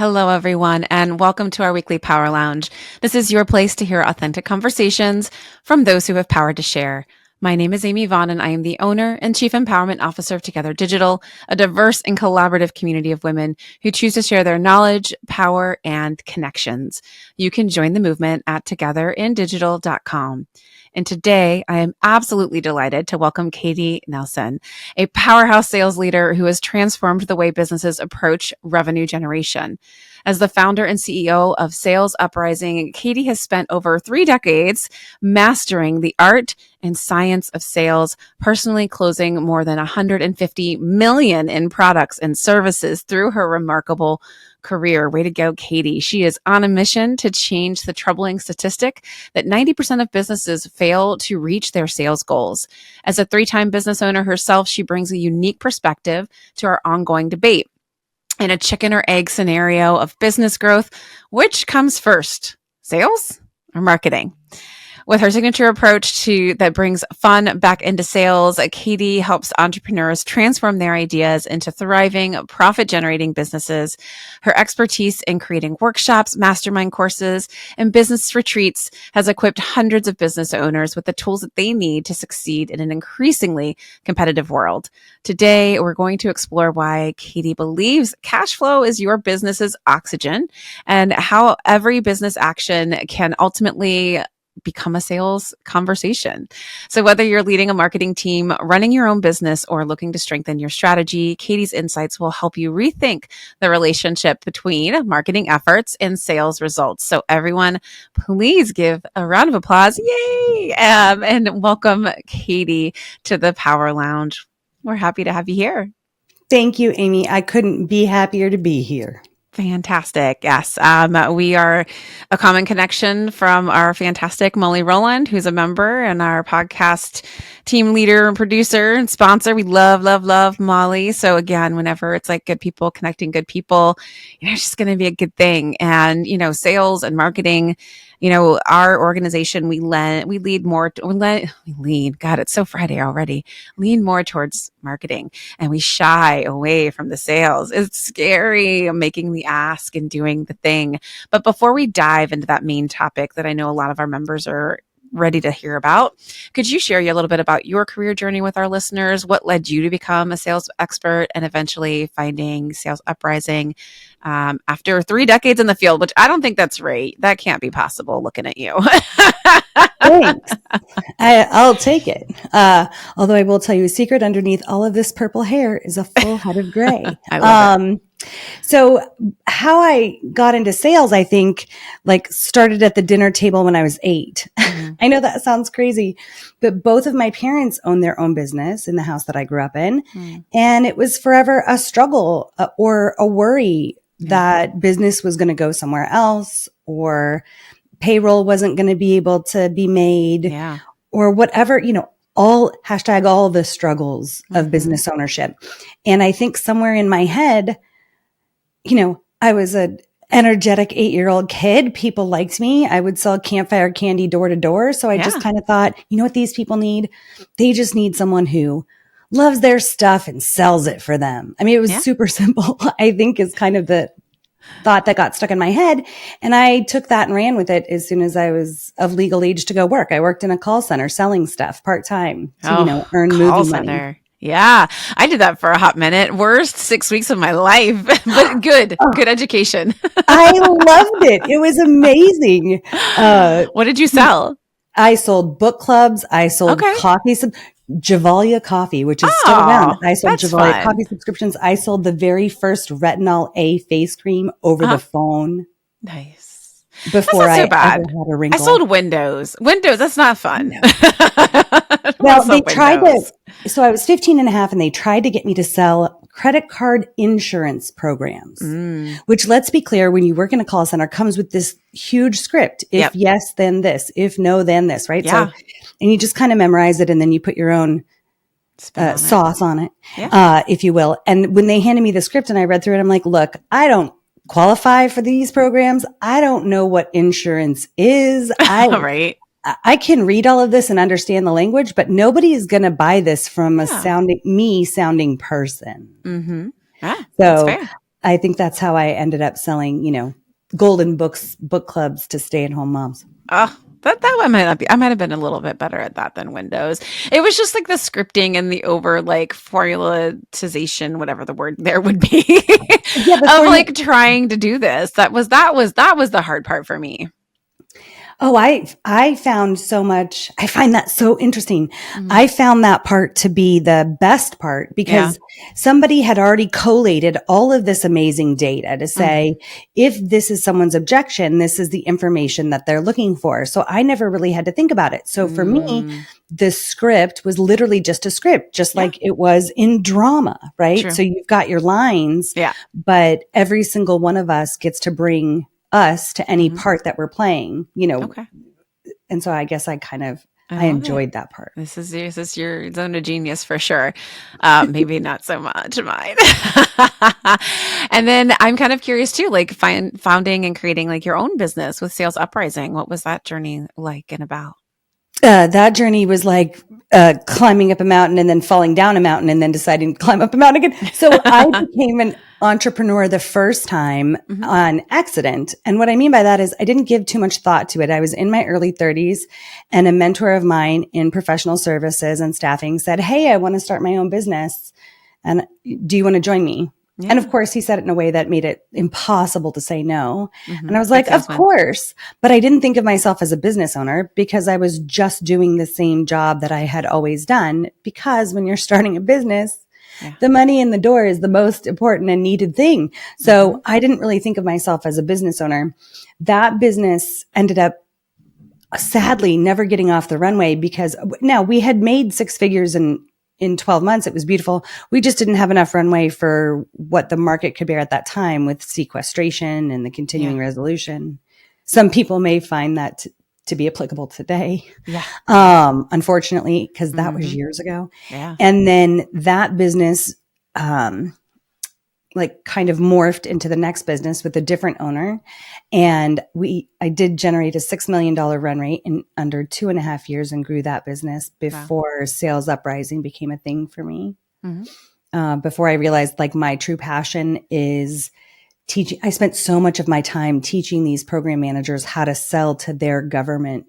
Hello, everyone, and welcome to our weekly Power Lounge. This is your place to hear authentic conversations from those who have power to share. My name is Amy Vaughn, and I am the owner and Chief Empowerment Officer of Together Digital, a diverse and collaborative community of women who choose to share their knowledge, power, and connections. You can join the movement at togetherindigital.com. And today, I am absolutely delighted to welcome Katie Nelson, a powerhouse sales leader who has transformed the way businesses approach revenue generation. As the founder and CEO of Sales UpRising, Katie has spent over 3 decades mastering the art and science of sales, personally closing more than 150 million in products and services through her remarkable career. Way to go, Katie. She is on a mission to change the troubling statistic that 90% of businesses fail to reach their sales goals. As a 3-time business owner herself, she brings a unique perspective to our ongoing debate. In a chicken or egg scenario of business growth, which comes first, sales or marketing? With her signature approach that brings fun back into sales, Katie helps entrepreneurs transform their ideas into thriving, profit-generating businesses. Her expertise in creating workshops, mastermind courses, and business retreats has equipped hundreds of business owners with the tools that they need to succeed in an increasingly competitive world. Today, we're going to explore why Katie believes cash flow is your business's oxygen and how every business action can ultimately become a sales conversation. So whether you're leading a marketing team, running your own business, or looking to strengthen your strategy, Katie's insights will help you rethink the relationship between marketing efforts and sales results. So everyone, please give a round of applause. Yay! And welcome Katie to the Power Lounge. We're happy to have you here. Thank you, Amy. I couldn't be happier to be here. Fantastic. Yes. We are a common connection from our fantastic Molly Rowland, who's a member and our podcast team leader and producer and sponsor. We love Molly. So again, whenever it's like good people connecting good people, it's just going to be a good thing. And, sales and marketing, our organization, we lead more, God, it's so Friday already, lean more towards marketing, and we shy away from the sales. It's scary making the ask and doing the thing. But before we dive into that main topic that I know a lot of our members are ready to hear about, could you share a little bit about your career journey with our listeners? What led you to become a sales expert and eventually finding Sales UpRising after 3 decades in the field, which I don't think that's right. That can't be possible looking at you. Thanks. I'll take it. Although I will tell you a secret, underneath all of this purple hair is a full head of gray. I love it. So how I got into sales, I think, started at the dinner table when I was 8. Mm-hmm. I know that sounds crazy, but both of my parents owned their own business in the house that I grew up in. Mm. And it was forever a struggle or a worry that business was going to go somewhere else, or payroll wasn't going to be able to be made, or whatever, all the struggles of business ownership. And I think somewhere in my head, I was an energetic 8-year-old kid. People liked me. I would sell campfire candy door to door. So I just kind of thought, you know what these people need? They just need someone who loves their stuff and sells it for them. I mean, it was super simple, I think, is kind of the thought that got stuck in my head. And I took that and ran with it as soon as I was of legal age to go work. I worked in a call center selling stuff part-time to, earn movie money. Yeah, I did that for a hot minute. Worst 6 weeks of my life, but good education. I loved it. It was amazing. What did you sell? I sold book clubs. I sold coffee, Javalia coffee, which is still around. I sold Javalia coffee subscriptions. I sold the very first Retinol A face cream over the phone. Nice. Before I ever had a wrinkle. I sold Windows. That's not fun. No. Well, they tried to, so I was 15 and a half and they tried to get me to sell credit card insurance programs, which, let's be clear, when you work in a call center, comes with this huge script. If yes, then this. If no, then this, right? Yeah. So, and you just kind of memorize it and then you put your own sauce on it, if you will. And when they handed me the script and I read through it, I'm like, look, I don't qualify for these programs. I don't know what insurance is. I can read all of this and understand the language, but nobody is going to buy this from a sounding person. Mm-hmm. So I think that's how I ended up selling, golden book clubs to stay-at-home moms. Oh, that one might not be. I might have been a little bit better at that than Windows. It was just like the scripting and the over like formulatization, whatever the word there would be, Yeah, of like trying to do this. That was the hard part for me. Oh, I found so much. I find that so interesting. I found that part to be the best part because somebody had already collated all of this amazing data to say, if this is someone's objection, this is the information that they're looking for. So I never really had to think about it. So for me, the script was literally just a script, just like it was in drama, right? True. So you've got your lines, but every single one of us gets to bring us to any part that we're playing, Okay. And so I guess I enjoyed that part. This is your zone of genius for sure. Maybe not so much mine. And then I'm kind of curious too, like founding and creating like your own business with Sales UpRising. What was that journey like and about? That journey was like climbing up a mountain and then falling down a mountain and then deciding to climb up a mountain again. So I became an entrepreneur the first time on accident. And what I mean by that is I didn't give too much thought to it. I was in my early 30s and a mentor of mine in professional services and staffing said, "Hey, I want to start my own business. And do you want to join me?" Yeah. And of course, he said it in a way that made it impossible to say no. And I was like, of course. But I didn't think of myself as a business owner because I was just doing the same job that I had always done. Because when you're starting a business, the money in the door is the most important and needed thing. So I didn't really think of myself as a business owner. That business ended up sadly never getting off the runway because now we had made six figures in 12 months. It was beautiful. We just didn't have enough runway for what the market could bear at that time with sequestration and the continuing resolution. Some people may find that to be applicable today. Unfortunately, because that was years ago. And then that business, like kind of morphed into the next business with a different owner. And I did generate a $6 million run rate in under 2.5 years and grew that business before Sales UpRising became a thing for me. Before I realized like my true passion is teaching. I spent so much of my time teaching these program managers how to sell to their government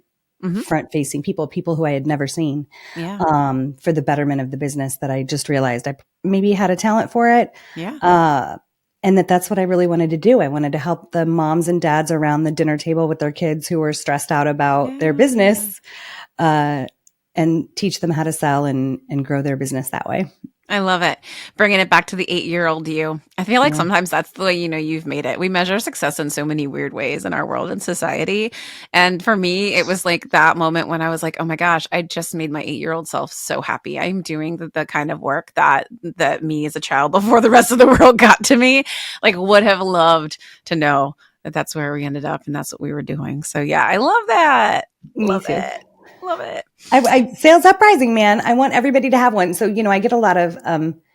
front facing people who I had never seen, for the betterment of the business that I just realized I maybe had a talent for it. And that's what I really wanted to do. I wanted to help the moms and dads around the dinner table with their kids who were stressed out about their business, and teach them how to sell and grow their business that way. I love it. Bringing it back to the 8-year-old you. I feel like sometimes that's the way, you've made it. We measure success in so many weird ways in our world and society. And for me, it was like that moment when I was like, oh my gosh, I just made my 8-year-old self so happy. I'm doing the kind of work that me as a child before the rest of the world got to me, like would have loved to know that that's where we ended up and that's what we were doing. So yeah, I love that. Love it. Love it. Sales UpRising, man. I want everybody to have one. So, I get a lot of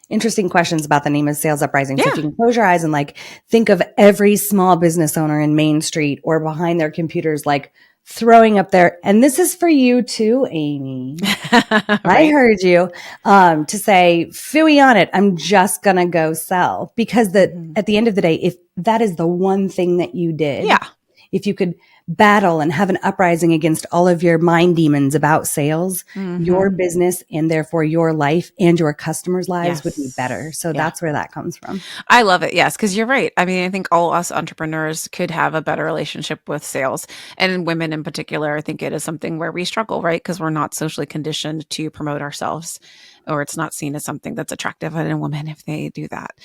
interesting questions about the name of Sales UpRising. So if you can close your eyes and like think of every small business owner in Main Street or behind their computers, like throwing up their, and this is for you too, Amy. I heard you, to say, phooey on it. I'm just going to go sell because at the end of the day, if that is the one thing that you did, if you could battle and have an uprising against all of your mind demons about sales, your business and therefore your life and your customers' lives would be better. So that's where that comes from. I love it. Yes. Cause you're right. I mean, I think all us entrepreneurs could have a better relationship with sales, and women in particular. I think it is something where we struggle, right? Cause we're not socially conditioned to promote ourselves, or it's not seen as something that's attractive in a woman if they do that,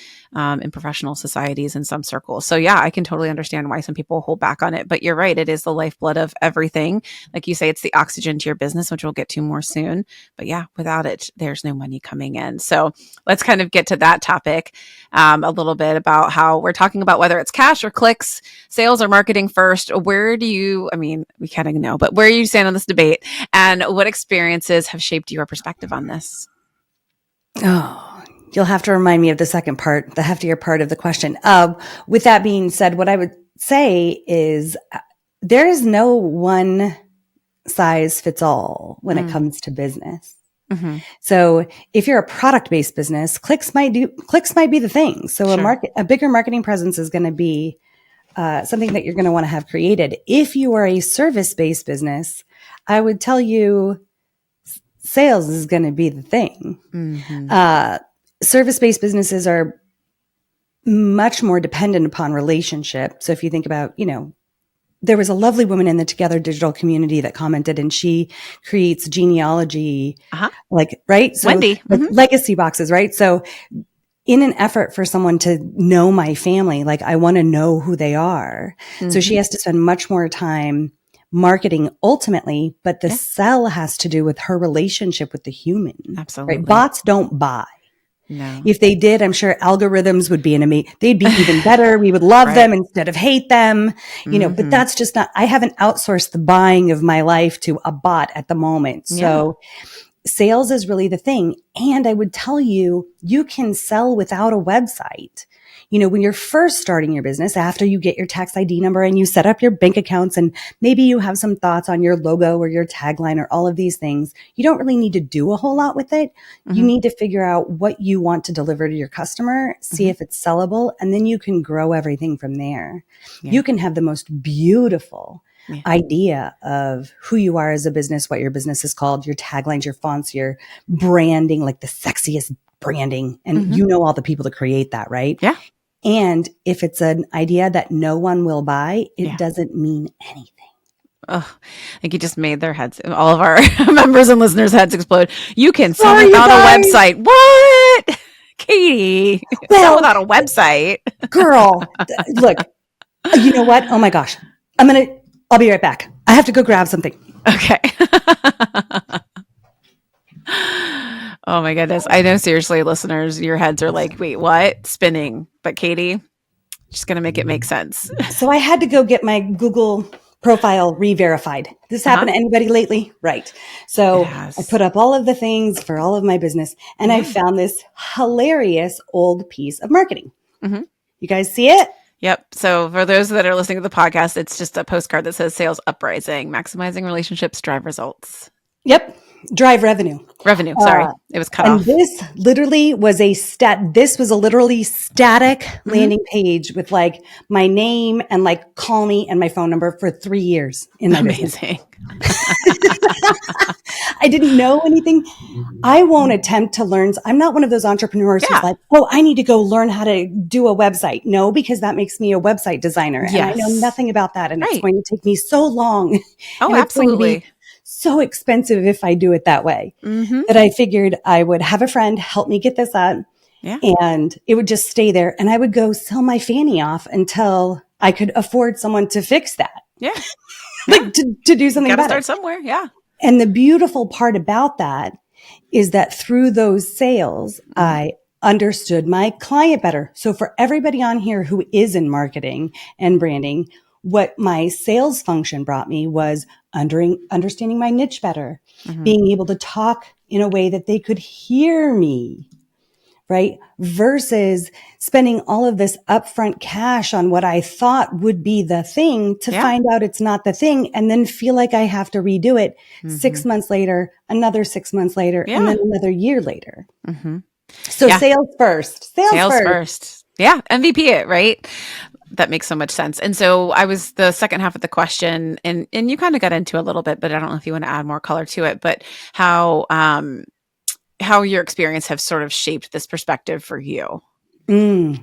in professional societies in some circles. So yeah, I can totally understand why some people hold back on it, but you're right. It is the lifeblood of everything. Like you say, it's the oxygen to your business, which we'll get to more soon. But yeah, without it, there's no money coming in. So let's kind of get to that topic, a little bit about how we're talking about whether it's cash or clicks, sales or marketing first. Where do you, I mean, we kind of know, but where do you stand on this debate, and what experiences have shaped your perspective on this? Oh, you'll have to remind me of the second part, the heftier part of the question. With that being said, what I would say is there is no one size fits all when it comes to business. Mm-hmm. So if you're a product-based business, clicks might be the thing. So Sure. a bigger marketing presence is going to be something that you're going to want to have created. If you are a service-based business, I would tell you sales is going to be the thing. Mm-hmm. Service-based businesses are much more dependent upon relationship. So if you think about, there was a lovely woman in the Together Digital community that commented, and she creates genealogy, Uh-huh. right? So Wendy. like Mm-hmm. legacy boxes, right? So in an effort for someone to know my family, like I want to know who they are. Mm-hmm. So she has to spend much more time marketing ultimately, but the sell has to do with her relationship with the human. Absolutely. Right? Bots don't buy. No. If they did, I'm sure algorithms would be they'd be even better. We would love them instead of hate them, but that's just not, I haven't outsourced the buying of my life to a bot at the moment. So sales is really the thing. And I would tell you, you can sell without a website. When you're first starting your business, after you get your tax ID number and you set up your bank accounts, and maybe you have some thoughts on your logo or your tagline or all of these things, you don't really need to do a whole lot with it. Mm-hmm. You need to figure out what you want to deliver to your customer, see if it's sellable, and then you can grow everything from there. Yeah. You can have the most beautiful idea of who you are as a business, what your business is called, your taglines, your fonts, your branding, like the sexiest branding. And all the people to create that, right? Yeah. And if it's an idea that no one will buy, it doesn't mean anything. Oh, I think you just made their heads, all of our members and listeners' heads explode. You can sell without a website. What? Katie, sell without a website. Girl, look, you know what? Oh my gosh. I'll be right back. I have to go grab something. Okay. Oh my goodness. I know, seriously, listeners, your heads are like, wait, what? Spinning. But Katie, just going to make it make sense. So I had to go get my Google profile re-verified. This happened to anybody lately? Right. So I put up all of the things for all of my business, and I found this hilarious old piece of marketing. Mm-hmm. You guys see it? Yep. So for those that are listening to the podcast, it's just a postcard that says Sales UpRising, maximizing relationships, drive results. Yep. Drive revenue. Sorry. It was cut off. And this literally was a literally static landing page with like my name and like call me and my phone number for 3 years in my business. I didn't know anything. I won't attempt to learn. I'm not one of those entrepreneurs who's like, oh, I need to go learn how to do a website. No, because that makes me a website designer. And I know nothing about that. And it's going to take me so long. Oh, absolutely. So expensive if I do it that way, that I figured I would have a friend help me get this up, and it would just stay there. And I would go sell my fanny off until I could afford someone to fix that. Yeah. Like to do something better. Gotta start somewhere. Yeah. And the beautiful part about that is that through those sales, I understood my client better. So for everybody on here who is in marketing and branding, what my sales function brought me was understanding my niche better, being able to talk in a way that they could hear me, right? Versus spending all of this upfront cash on what I thought would be the thing to find out it's not the thing, and then feel like I have to redo it 6 months later, another 6 months later, and then another year later. So sales first. Sales first. Yeah. MVP it, right? That makes so much sense. And so I was the second half of the question, and you kind of got into a little bit, but I don't know if you want to add more color to it, but how your experience have sort of shaped this perspective for you. I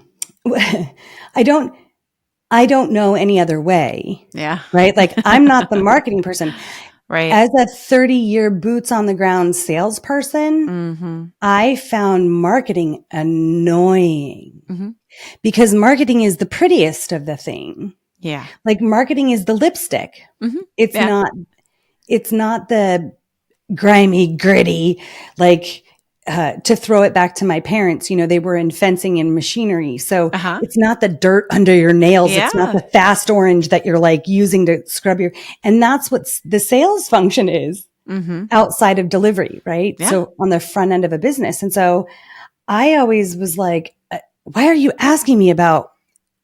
don't know any other way. Yeah. Right. Like I'm not the marketing person. Right. As a 30-year boots on the ground salesperson, I found marketing annoying because marketing is the prettiest of the thing. Yeah. Like marketing is the lipstick. It's not the grimy, gritty, like, to throw it back to my parents, they were in fencing and machinery. So it's not the dirt under your nails. Yeah. It's not the fast orange that you're like using to scrub and that's what the sales function is outside of delivery. Right. Yeah. So on the front end of a business. And so I always was like, why are you asking me about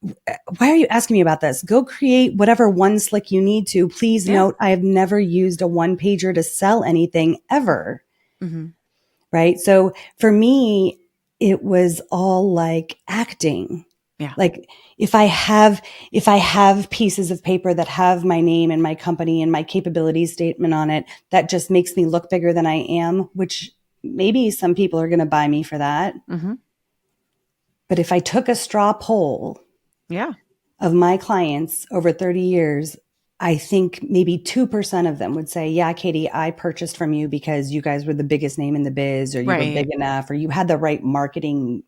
this? Go create whatever one slick you need to. Please note, I have never used a one pager to sell anything ever. right? So for me, it was all like acting. Yeah. Like if I have pieces of paper that have my name and my company and my capabilities statement on it, that just makes me look bigger than I am, which maybe some people are going to buy me for that. Mm-hmm. But if I took a straw poll Yeah. of my clients over 30 years, I think maybe 2% of them would say, yeah, Katie, I purchased from you because you guys were the biggest name in the biz, or you were big enough, or you had the right marketing,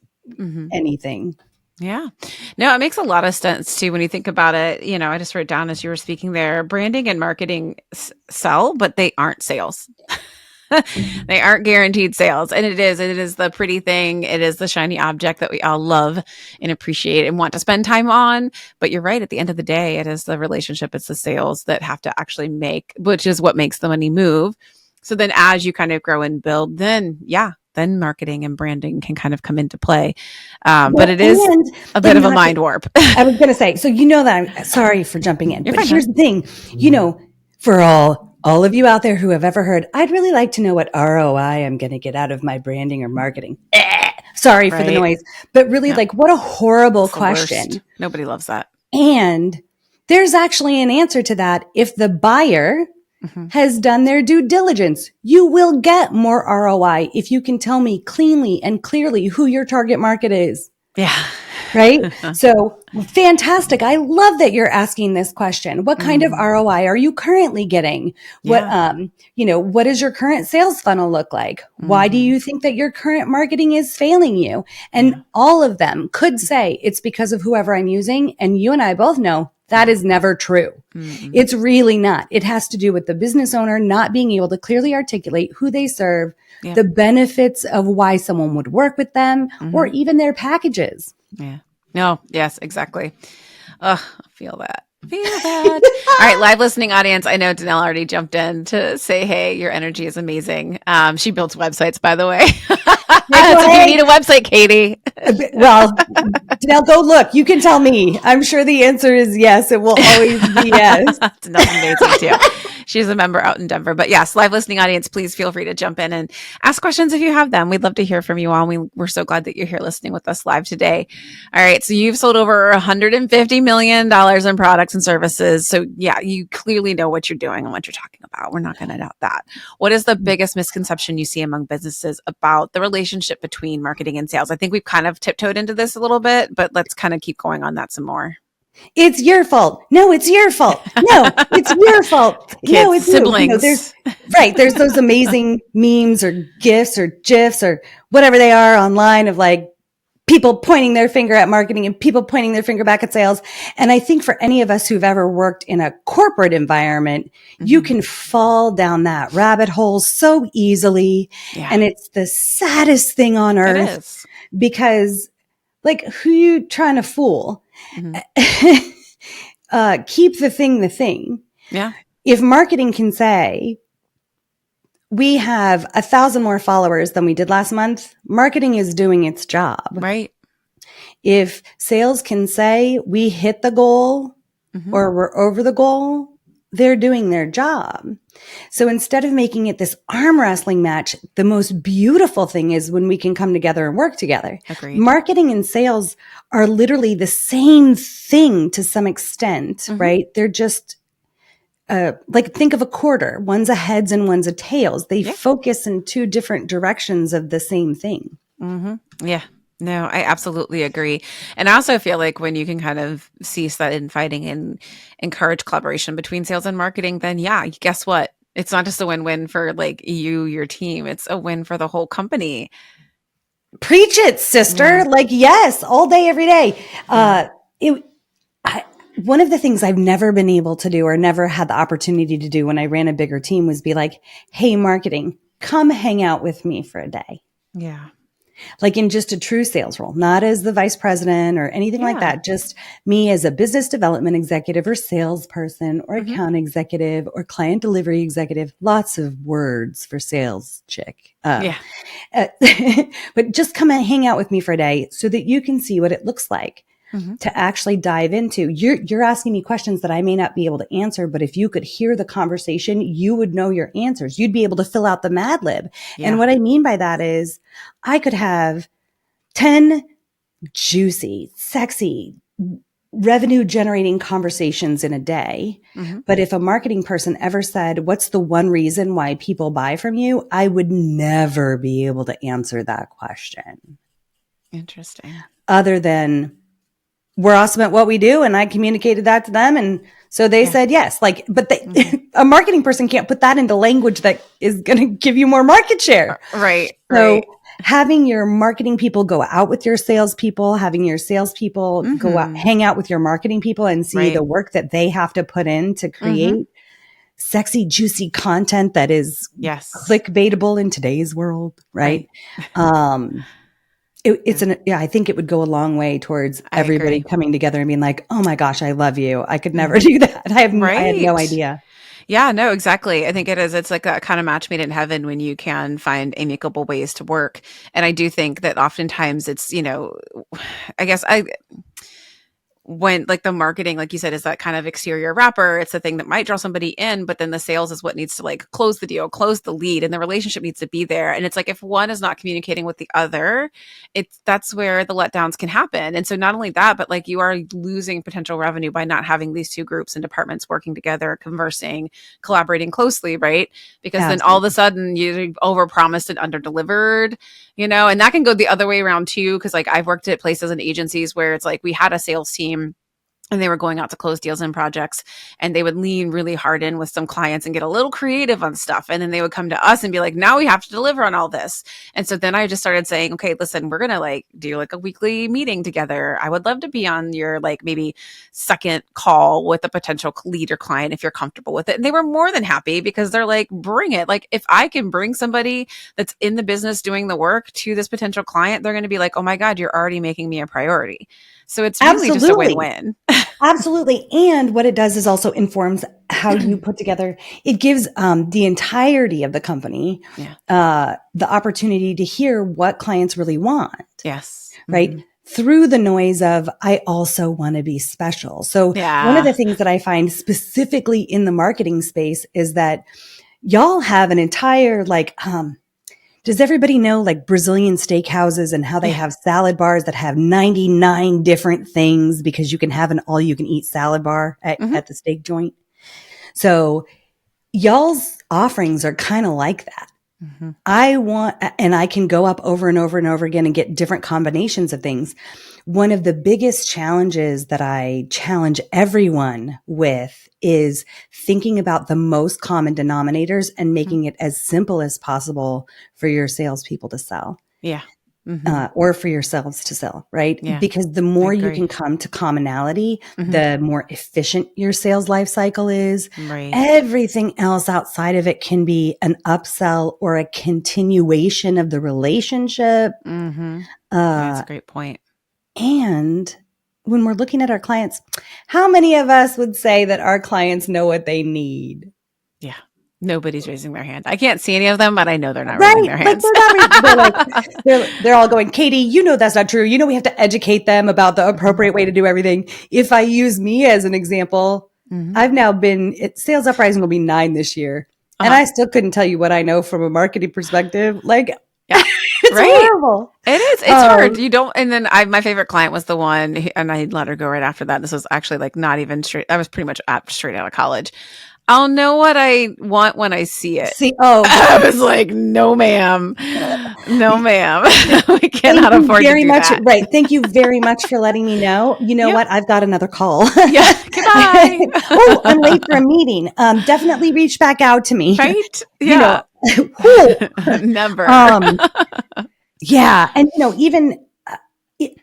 anything. Yeah. No, it makes a lot of sense too when you think about it. You know, I just wrote down as you were speaking there, branding and marketing sell, but they aren't sales. They aren't guaranteed sales. And it is the pretty thing. It is the shiny object that we all love and appreciate and want to spend time on. But you're right. At the end of the day, it is the relationship. It's the sales that have to actually make, which is what makes the money move. So then as you kind of grow and build, then marketing and branding can kind of come into play. But it is a bit of a mind warp. I was going to say, so that I'm sorry for jumping in, but here's the thing, for all of you out there who have ever heard, I'd really like to know what ROI I'm going to get out of my branding or marketing. Sorry for the noise, but really like what a horrible question. Nobody loves that. And there's actually an answer to that. If the buyer has done their due diligence, you will get more ROI if you can tell me cleanly and clearly who your target market is. Yeah. Right? So fantastic. I love that you're asking this question. What kind of ROI are you currently getting? Yeah. What does your current sales funnel look like? Why do you think that your current marketing is failing you? And all of them could say it's because of whoever I'm using. And you and I both know that is never true. It's really not. It has to do with the business owner not being able to clearly articulate who they serve, the benefits of why someone would work with them, or even their packages. Yeah. No. Yes, exactly. I feel that. All right, live listening audience. I know Danelle already jumped in to say, hey, your energy is amazing. She builds websites, by the way. So do you need a website, Katie? Well, Danelle, go look. You can tell me. I'm sure the answer is yes. It will always be yes. Danelle's amazing too. She's a member out in Denver. But yes, live listening audience, please feel free to jump in and ask questions if you have them. We'd love to hear from you all. We're so glad that you're here listening with us live today. All right. So you've sold over $150 million in products and services. So yeah, you clearly know what you're doing and what you're talking about. We're not going to doubt that. What is the biggest misconception you see among businesses about the relationship between marketing and sales? I think we've kind of tiptoed into this a little bit, but let's kind of keep going on that some more. It's your fault. No, it's your fault. No, it's your fault. Kids, no, it's siblings. There's those amazing memes or GIFs or GIFs or whatever they are online of like people pointing their finger at marketing and people pointing their finger back at sales. And I think for any of us who've ever worked in a corporate environment, you can fall down that rabbit hole so easily. Yeah. And it's the saddest thing on earth because like who you trying to fool? Keep the thing. Yeah. If marketing can say, we have 1,000 more followers than we did last month, marketing is doing its job. Right. If sales can say we hit the goal or we're over the goal, they're doing their job. So instead of making it this arm wrestling match, the most beautiful thing is when we can come together and work together. Agreed. Marketing and sales are literally the same thing to some extent, right? They're just like think of a quarter. One's a heads and one's a tails. They focus in two different directions of the same thing. Yeah. No, I absolutely agree. And I also feel like when you can kind of cease that infighting and encourage collaboration between sales and marketing, then guess what? It's not just a win-win for like you, your team. It's a win for the whole company. Preach it, sister. Yeah. Like, yes, all day, every day. One of the things I've never been able to do or never had the opportunity to do when I ran a bigger team was be like, hey, marketing, come hang out with me for a day. Yeah. Like in just a true sales role, not as the vice president or anything like that. Just me as a business development executive or salesperson or account executive or client delivery executive. Lots of words for sales chick. But just come and hang out with me for a day so that you can see what it looks like. to actually dive into. You're asking me questions that I may not be able to answer, but if you could hear the conversation, you would know your answers. You'd be able to fill out the Mad Lib. Yeah. And what I mean by that is I could have 10 juicy, sexy, revenue generating conversations in a day. But if a marketing person ever said, what's the one reason why people buy from you? I would never be able to answer that question. Interesting. Other than we're awesome at what we do. And I communicated that to them. And so they said yes. Like, but a marketing person can't put that into language that is going to give you more market share. Right. So having your marketing people go out with your salespeople, having your salespeople go out, hang out with your marketing people and see the work that they have to put in to create sexy, juicy content that is clickbaitable in today's world. Right. I think it would go a long way towards everybody coming together and being like, oh my gosh, I love you. I could never do that. I had no idea. Yeah, no, exactly. I think it is. It's like a kind of match made in heaven when you can find amicable ways to work. And I do think that oftentimes it's, when like the marketing, like you said, is that kind of exterior wrapper. It's the thing that might draw somebody in, but then the sales is what needs to like close the deal, close the lead, and the relationship needs to be there. And it's like, if one is not communicating with the other, that's where the letdowns can happen. And so not only that, but like you are losing potential revenue by not having these two groups and departments working together, conversing, collaborating closely, right? Because then all of a sudden you overpromised and underdelivered, and that can go the other way around too. Cause like I've worked at places and agencies where it's like we had a sales team and they were going out to close deals and projects, and they would lean really hard in with some clients and get a little creative on stuff. And then they would come to us and be like, now we have to deliver on all this. And so then I just started saying, okay, listen, we're going to like do like a weekly meeting together. I would love to be on your like maybe second call with a potential lead or client if you're comfortable with it. And they were more than happy because they're like, bring it. Like if I can bring somebody that's in the business doing the work to this potential client, they're going to be like, oh my God, you're already making me a priority. So it's really just a win-win. Absolutely. And what it does is also informs how you put together, it gives the entirety of the company the opportunity to hear what clients really want. Yes. Right. Through the noise of, I also want to be special. So one of the things that I find specifically in the marketing space is that y'all have an entire does everybody know like Brazilian steakhouses and how they have salad bars that have 99 different things because you can have an all you can eat salad bar at the steak joint? So y'all's offerings are kind of like that. And I can go up over and over and over again and get different combinations of things. One of the biggest challenges that I challenge everyone with is thinking about the most common denominators and making it as simple as possible for your salespeople to sell. Yeah. Or for yourselves to sell, right? Yeah. Because the more you can come to commonality, the more efficient your sales life cycle is. Right. Everything else outside of it can be an upsell or a continuation of the relationship. That's a great point. And when we're looking at our clients, how many of us would say that our clients know what they need? Yeah. Nobody's raising their hand. I can't see any of them, but I know they're not raising their hands. They're all going, Katie, that's not true. We have to educate them about the appropriate way to do everything. If I use me as an example, I've now Sales UpRising will be 9 this year. And I still couldn't tell you what I know from a marketing perspective. It's horrible. It is. It's hard. You don't. And then my favorite client was the one, and I let her go right after that. This was actually like not even straight. I was pretty much straight out of college. I'll know what I want when I see it. I was like, no, ma'am. No, ma'am. We cannot afford to do that. Right. Thank you very much for letting me know. You know what? I've got another call. Yeah. Goodbye. I'm late for a meeting. Definitely reach back out to me. Right? Yeah. Never. Yeah. And, even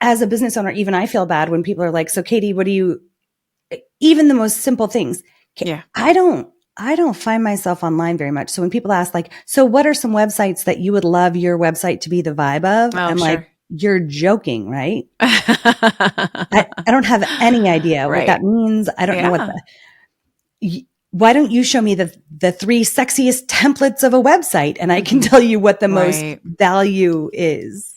as a business owner, even I feel bad when people are like, so Katie, even the most simple things. Yeah. I don't find myself online very much. So when people ask so what are some websites that you would love your website to be the vibe of? I'm like, you're joking, right? I don't have any idea what that means. I don't know why don't you show me the 3 sexiest templates of a website and I can tell you what the most value is.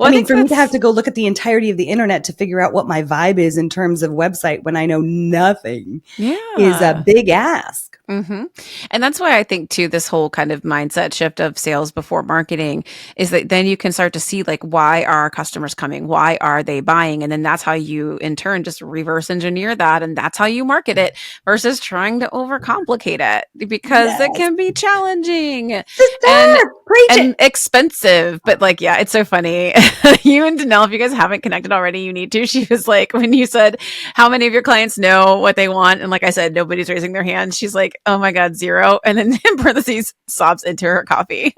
Well, I mean, for me to have to go look at the entirety of the internet to figure out what my vibe is in terms of website when I know nothing is a big ask. Mm-hmm. And that's why I think too, this whole kind of mindset shift of sales before marketing is that then you can start to see like, why are our customers coming? Why are they buying? And then that's how you in turn just reverse engineer that. And that's how you market it versus trying to overcomplicate it because it Yes. can be challenging and Sister, preach it. expensive. But like, yeah, it's so funny. You and Danelle, if you guys haven't connected already, you need to. She was like, when you said, how many of your clients know what they want? And like I said, nobody's raising their hand. She's like, oh my God, 0. And then in parentheses, sobs into her coffee.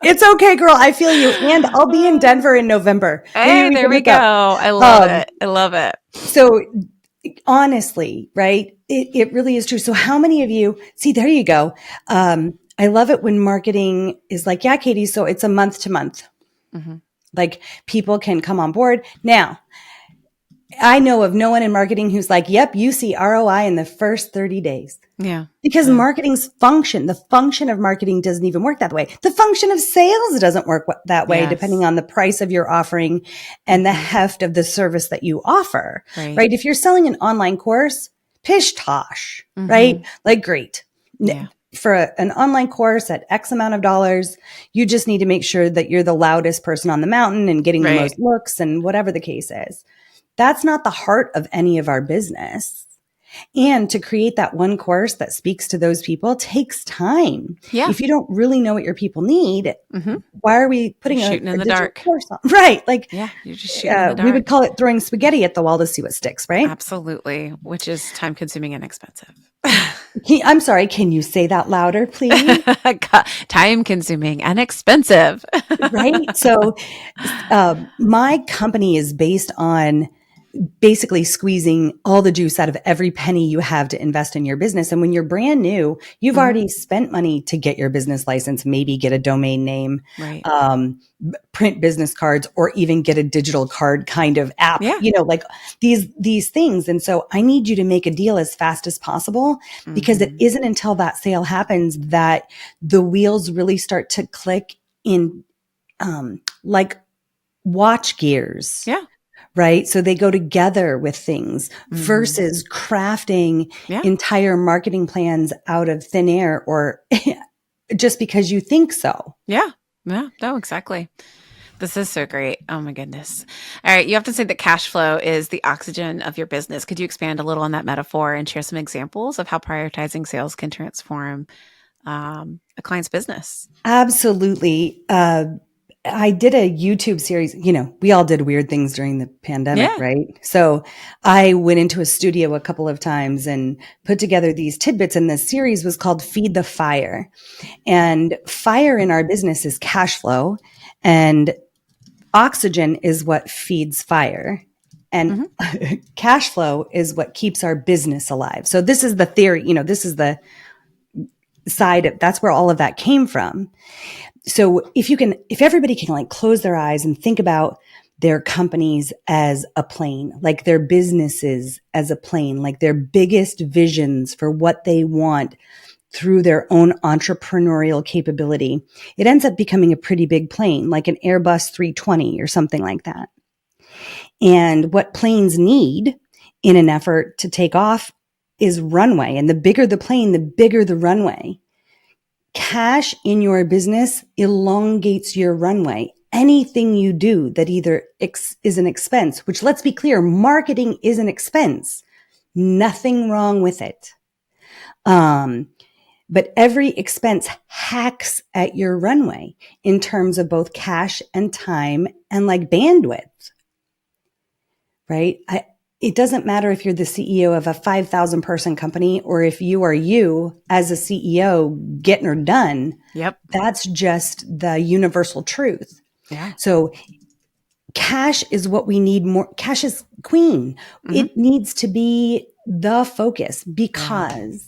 It's okay, girl. I feel you. And I'll be in Denver in November. Hey, there we go. I love it. I love it. So honestly, right? It really is true. So how many of you see, there you go. I love it when marketing is like, yeah, Katie, so it's a month to month. Mm-hmm. Like people can come on board. Now, I know of no one in marketing who's like, yep, you see ROI in the first 30 days. Yeah. Because marketing's function, the function of marketing doesn't even work that way. The function of sales doesn't work that way, depending on the price of your offering and the heft of the service that you offer, right? If you're selling an online course, pish tosh, right? Like, great. Yeah. For an online course at X amount of dollars, you just need to make sure that you're the loudest person on the mountain and getting the most looks and whatever the case is. That's not the heart of any of our business. And to create that one course that speaks to those people takes time. Yeah. If you don't really know what your people need, why are we putting a dark course on? Right. Like, yeah, you're just shooting in the dark. We would call it throwing spaghetti at the wall to see what sticks, right? Absolutely. Which is time consuming and expensive. I'm sorry. Can you say that louder, please? Time consuming and expensive. Right. So my company is based on basically squeezing all the juice out of every penny you have to invest in your business. And when you're brand new, you've already spent money to get your business license, maybe get a domain name, print business cards, or even get a digital card kind of app, like these things. And so I need you to make a deal as fast as possible because it isn't until that sale happens that the wheels really start to click in, like watch gears. Yeah. Right. So they go together with things versus crafting entire marketing plans out of thin air or just because you think so. Yeah. Yeah. No, exactly. This is so great. Oh my goodness. All right. You have to say that cash flow is the oxygen of your business. Could you expand a little on that metaphor and share some examples of how prioritizing sales can transform a client's business? Absolutely. I did a YouTube series. We all did weird things during the pandemic, right? So I went into a studio a couple of times and put together these tidbits. And the series was called Feed the Fire. And fire in our business is cash flow. And oxygen is what feeds fire. And cash flow is what keeps our business alive. So this is the theory, this is the side of, that's where all of that came from. So if everybody can like close their eyes and think about their companies as a plane, like their businesses as a plane, like their biggest visions for what they want through their own entrepreneurial capability, it ends up becoming a pretty big plane, like an Airbus 320 or something like that. And what planes need in an effort to take off is runway. And the bigger the plane, the bigger the runway. Cash in your business elongates your runway. Anything you do that either is an expense, which let's be clear, marketing is an expense. Nothing wrong with it. But every expense hacks at your runway in terms of both cash and time and like bandwidth, right? It doesn't matter if you're the CEO of a 5,000 person company or if you are you as a CEO getting her done. Yep. That's just the universal truth. Yeah. So cash is what we need more. Cash is queen. It needs to be the focus because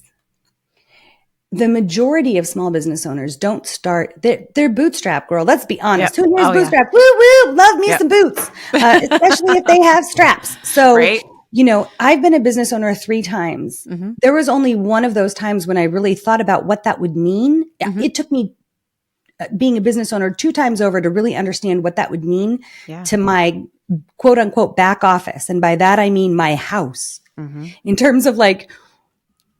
the majority of small business owners don't start, they're bootstrap, girl. Let's be honest. Who here's bootstrap? Yeah. Woo, love me some boots, especially if they have straps. So, I've been a business owner 3 times. There was only one of those times when I really thought about what that would mean. It took me being a business owner 2 times over to really understand what that would mean Yeah. to my quote unquote back office. And by that, I mean my house in terms of like,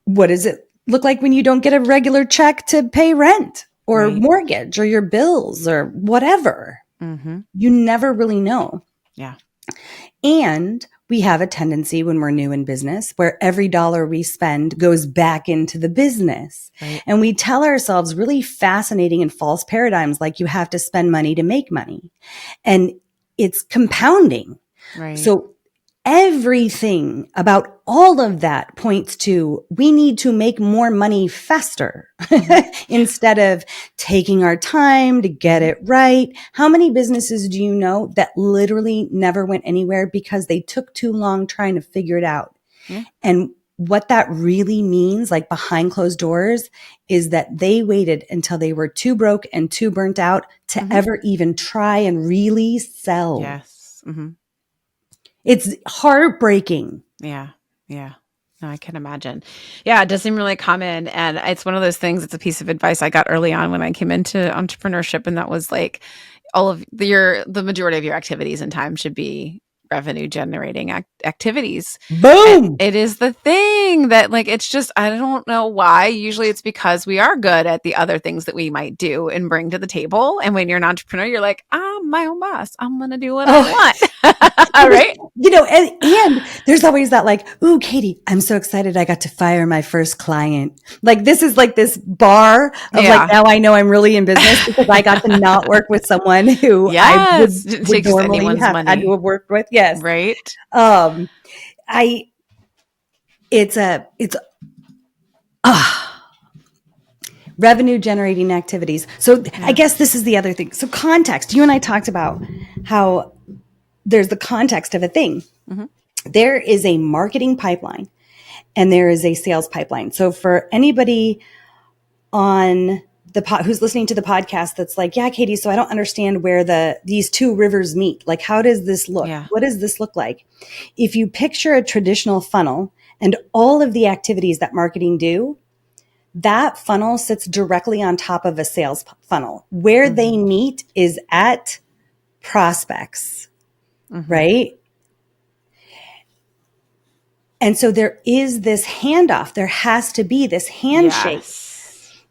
what does it look like when you don't get a regular check to pay rent or Right. mortgage or your bills or whatever? You never really know. Yeah. And we have a tendency when we're new in business where every dollar we spend goes back into the business. Right. And we tell ourselves really fascinating and false paradigms like you have to spend money to make money. And it's compounding. Right. So everything about all of that points to we need to make more money faster instead of taking our time to get it right. How many businesses do you know that literally never went anywhere because they took too long trying to figure it out? Yeah. And what that really means, like behind closed doors, is that they waited until they were too broke and too burnt out to ever even try and really sell. Yes. It's heartbreaking. Yeah. Yeah. No, I can imagine. Yeah, it does seem really common. And it's one of those things, it's a piece of advice I got early on when I came into entrepreneurship. And that was like all of the majority of your activities and time should be revenue generating activities. Boom. It is the thing that like, it's just, I don't know why. Usually it's because we are good at the other things that we might do and bring to the table. And when you're an entrepreneur, you're like, I'm my own boss. I'm going to do what I want. Right. And there's always that like, ooh, Katie, I'm so excited. I got to fire my first client. Like this is like this bar of like, now I know I'm really in business because I got to not work with someone who I would normally have had to have worked with. Yes. Right. It's revenue generating activities. So I guess this is the other thing. So context, you and I talked about how there's the context of a thing. There is a marketing pipeline and there is a sales pipeline. So for anybody on who's listening to the podcast that's like, yeah, Katie, so I don't understand where these two rivers meet. Like, how does this look? Yeah. What does this look like? If you picture a traditional funnel and all of the activities that marketing do, that funnel sits directly on top of a sales funnel. Where they meet is at prospects, right? And so there is this handoff. There has to be this handshake. Yes.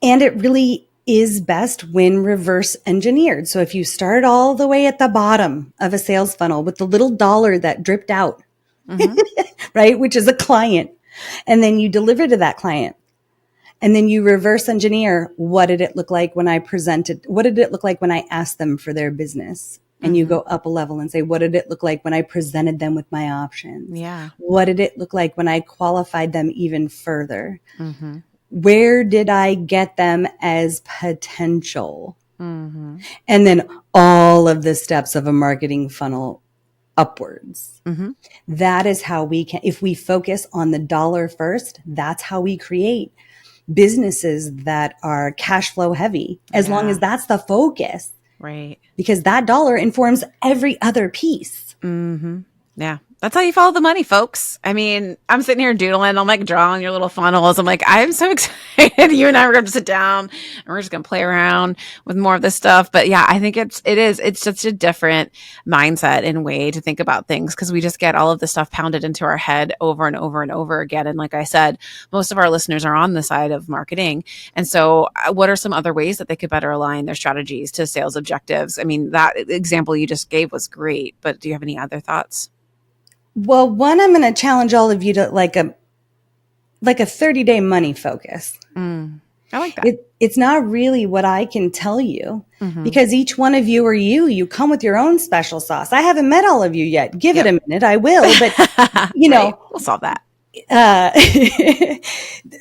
And it really is best when reverse engineered. So if you start all the way at the bottom of a sales funnel with the little dollar that dripped out, right, which is a client, and then you deliver to that client, and then you reverse engineer, what did it look like when I presented? What did it look like when I asked them for their business? And you go up a level and say, what did it look like when I presented them with my options? Yeah. What did it look like when I qualified them even further? Where did I get them as potential? And then all of the steps of a marketing funnel upwards. That is how we can, if we focus on the dollar first, that's how we create businesses that are cash flow heavy, as long as that's the focus. Right. Because that dollar informs every other piece. Yeah. That's how you follow the money, folks. I mean, I'm sitting here doodling. I'm like drawing your little funnels. I'm like, I'm so excited. You and I are going to sit down and we're just going to play around with more of this stuff. But yeah, I think it's such a different mindset and way to think about things because we just get all of this stuff pounded into our head over and over and over again. And like I said, most of our listeners are on the side of marketing. And so what are some other ways that they could better align their strategies to sales objectives? I mean, that example you just gave was great, but do you have any other thoughts? Well, one, I'm going to challenge all of you to like a 30-day money focus. I like that. It's not really what I can tell you because each one of you you come with your own special sauce. I haven't met all of you yet. Give it a minute. I will, but you know, we'll solve that.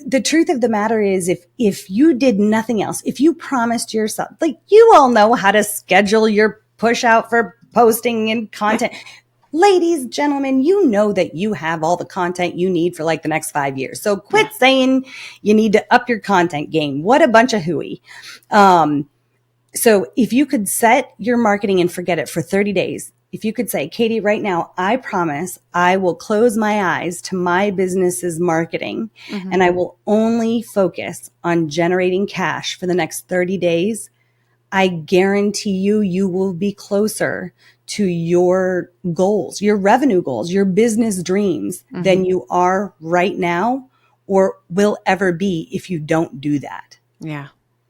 The truth of the matter is if you did nothing else, if you promised yourself, like you all know how to schedule your push out for posting and content. Ladies, gentlemen, you know that you have all the content you need for like the next 5 years. So quit saying you need to up your content game. What a bunch of hooey. So if you could set your marketing and forget it for 30 days if you could say, Katie, right now, I promise I will close my eyes to my business's marketing and I will only focus on generating cash for the next 30 days. I guarantee you, you will be closer to your goals, your revenue goals, your business dreams than you are right now or will ever be if you don't do that. Yeah.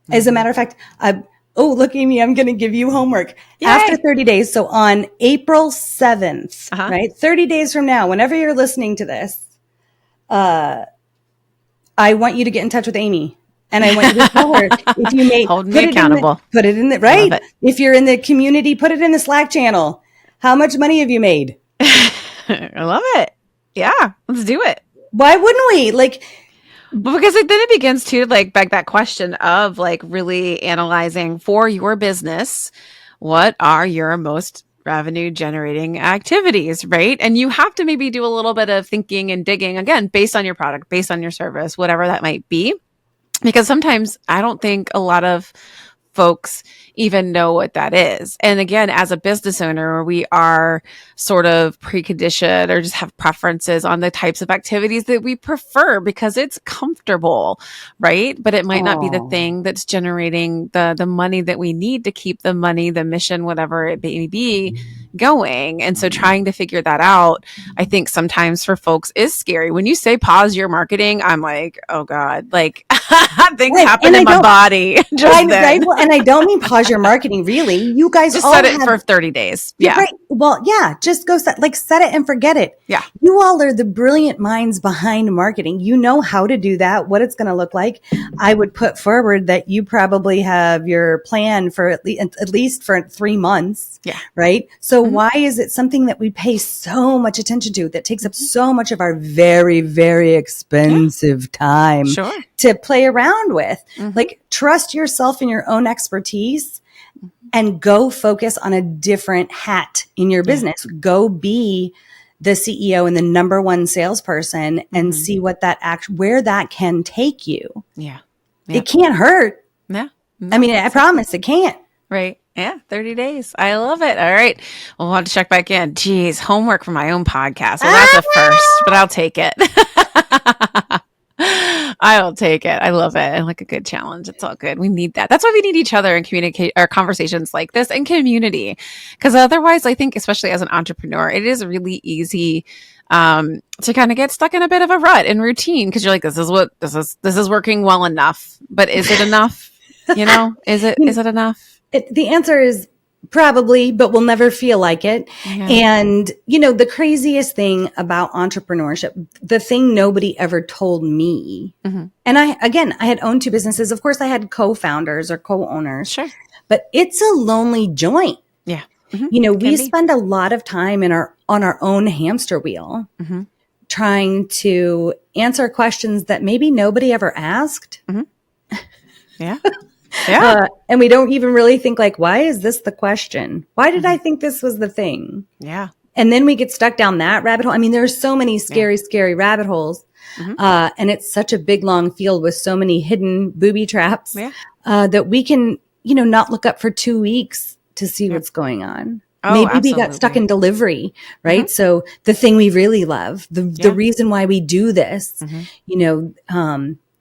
As a matter of fact, look, Amy, I'm going to give you homework. Yay. After 30 days, so on April 7th, right? 30 days from now, whenever you're listening to this, I want you to get in touch with Amy. And I want you to tell her if you made hold me accountable. Put it in the right. If you're in the community, put it in the Slack channel. How much money have you made? I love it. Yeah, let's do it. Why wouldn't we? Because then it begins to beg that question of really analyzing for your business, what are your most revenue generating activities, right? And you have to maybe do a little bit of thinking and digging, again, based on your product, based on your service, whatever that might be. Because sometimes I don't think a lot of folks even know what that is. And again, as a business owner, we are sort of preconditioned or just have preferences on the types of activities that we prefer because it's comfortable, right? But it might not be the thing that's generating the money that we need to keep the money, the mission, whatever it may be, going. And so trying to figure that out, I think sometimes for folks is scary. When you say pause your marketing, I'm like, oh God, things happen in my body. And I don't mean pause your marketing, really. You guys just all set it for 30 days. Yeah. Right. Well, yeah, just go set it and forget it. Yeah. You all are the brilliant minds behind marketing. You know how to do that, what it's going to look like. I would put forward that you probably have your plan for at least for 3 months. Yeah. Right. So why is it something that we pay so much attention to that takes up so much of our very, very expensive time to play around with? Trust yourself in your own expertise and go focus on a different hat in your business. Go be the CEO and the number one salesperson and see what where that can take you. Yeah. It can't hurt. Yeah. No, I mean, I promise it can't. Right. Yeah. 30 days. I love it. All right. We'll have to check back in. Geez, homework for my own podcast. Well, that's a first, but I'll take it. I'll take it. I love it. I like a good challenge. It's all good. We need that. That's why we need each other and communicate our conversations like this and community. Because otherwise, I think, especially as an entrepreneur, it is really easy to kind of get stuck in a bit of a rut and routine because you're like, this is working well enough, but is it enough? Is it enough? The answer is probably, but we'll never feel like it. Yeah. And, the craziest thing about entrepreneurship, the thing nobody ever told me, and I had owned 2 businesses. Of course, I had co-founders or co-owners, sure, but it's a lonely joint. Yeah. We spend a lot of time on our own hamster wheel, trying to answer questions that maybe nobody ever asked. Yeah. Yeah. And we don't even really think why is this the question? Why did I think this was the thing? Yeah. And then we get stuck down that rabbit hole. I mean, there's so many scary rabbit holes. And it's such a big, long field with so many hidden booby traps that we can, not look up for 2 weeks to see what's going on. Maybe absolutely. we got stuck in delivery, right? So the thing we really love, the reason why we do this,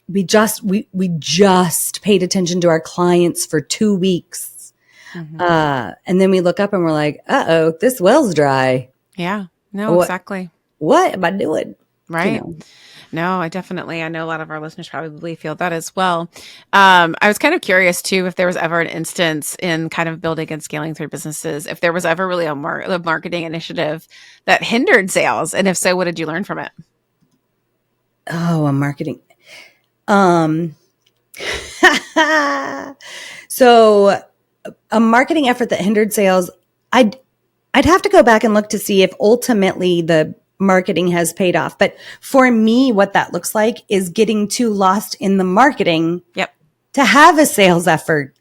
we just paid attention to our clients for 2 weeks. And then we look up and we're like, uh-oh, this well's dry. Yeah. No, exactly. What am I doing? Right. No, I know a lot of our listeners probably feel that as well. I was kind of curious too, if there was ever an instance in kind of building and scaling through businesses, if there was ever really a marketing initiative that hindered sales. And if so, what did you learn from it? Oh, a marketing. So a marketing effort that hindered sales, I'd have to go back and look to see if ultimately the marketing has paid off. But for me, what that looks like is getting too lost in the marketing to have a sales effort.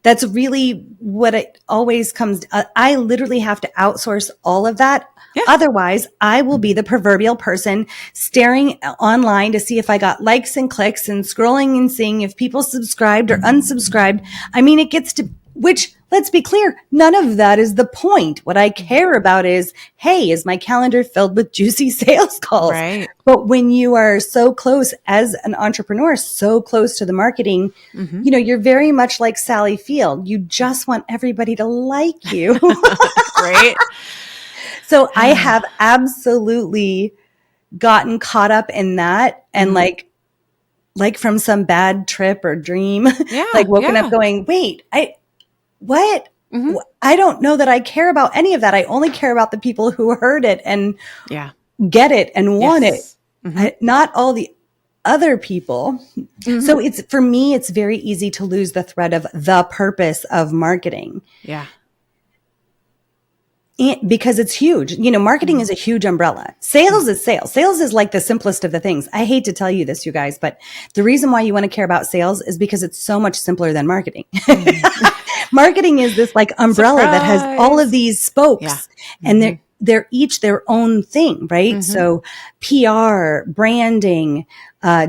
That's really what it always comes. I literally have to outsource all of that. Otherwise, I will be the proverbial person staring online to see if I got likes and clicks and scrolling and seeing if people subscribed or unsubscribed. I mean, it gets to which let's be clear, none of that is the point. What I care about is, hey, is my calendar filled with juicy sales calls? Right. But when you are so close as an entrepreneur, so close to the marketing, you're very much like Sally Field. You just want everybody to like you. Right. So I have absolutely gotten caught up in that and like from some bad trip or dream, like woken up going, wait, what? I don't know that I care about any of that. I only care about the people who heard it and get it and want it. Not all the other people. So for me, it's very easy to lose the thread of the purpose of marketing. Yeah. Because it's huge. Marketing is a huge umbrella. Sales is sales. Sales is like the simplest of the things. I hate to tell you this, you guys, but the reason why you want to care about sales is because it's so much simpler than marketing. Marketing is this like umbrella that has all of these spokes and they're each their own thing, right? So PR, branding,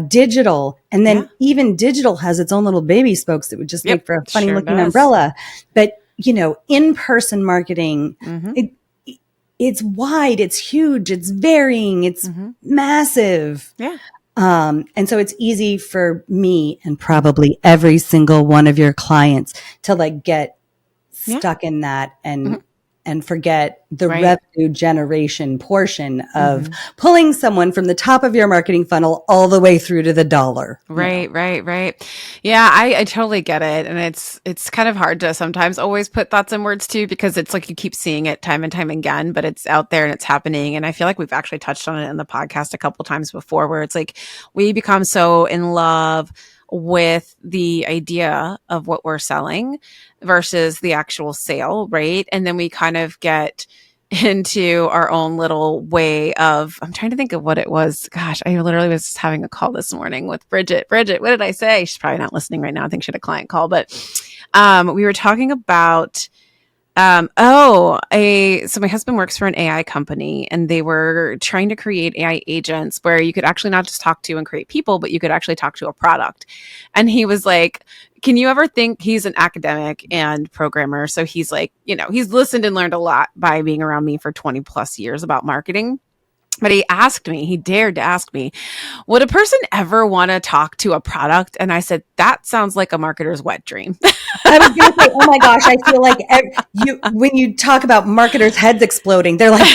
digital, and then even digital has its own little baby spokes that would just make for a funny looking umbrella. But in-person marketing, it's wide, it's huge, it's varying, it's massive. Yeah. And so it's easy for me and probably every single one of your clients to like get stuck in that and forget the revenue generation portion of pulling someone from the top of your marketing funnel all the way through to the dollar. Right. Yeah, I totally get it. And it's kind of hard to sometimes always put thoughts in words too, because it's like you keep seeing it time and time again, but it's out there and it's happening. And I feel like we've actually touched on it in the podcast a couple times before, where it's like we become so in love with the idea of what we're selling versus the actual sale, right? And then we kind of get into our own little way of, I'm trying to think of what it was. Gosh, I literally was just having a call this morning with Bridget. Bridget, what did I say? She's probably not listening right now. I think she had a client call, but we were talking about so my husband works for an AI company and they were trying to create AI agents where you could actually not just talk to and create people, but you could actually talk to a product. And he was like, can you ever think, he's an academic and programmer. So he's like, he's listened and learned a lot by being around me for 20 plus years about marketing. But he dared to ask me, would a person ever want to talk to a product? And I said, that sounds like a marketer's wet dream. I was going to say, oh my gosh, I feel like when you talk about marketers' heads exploding, they're like,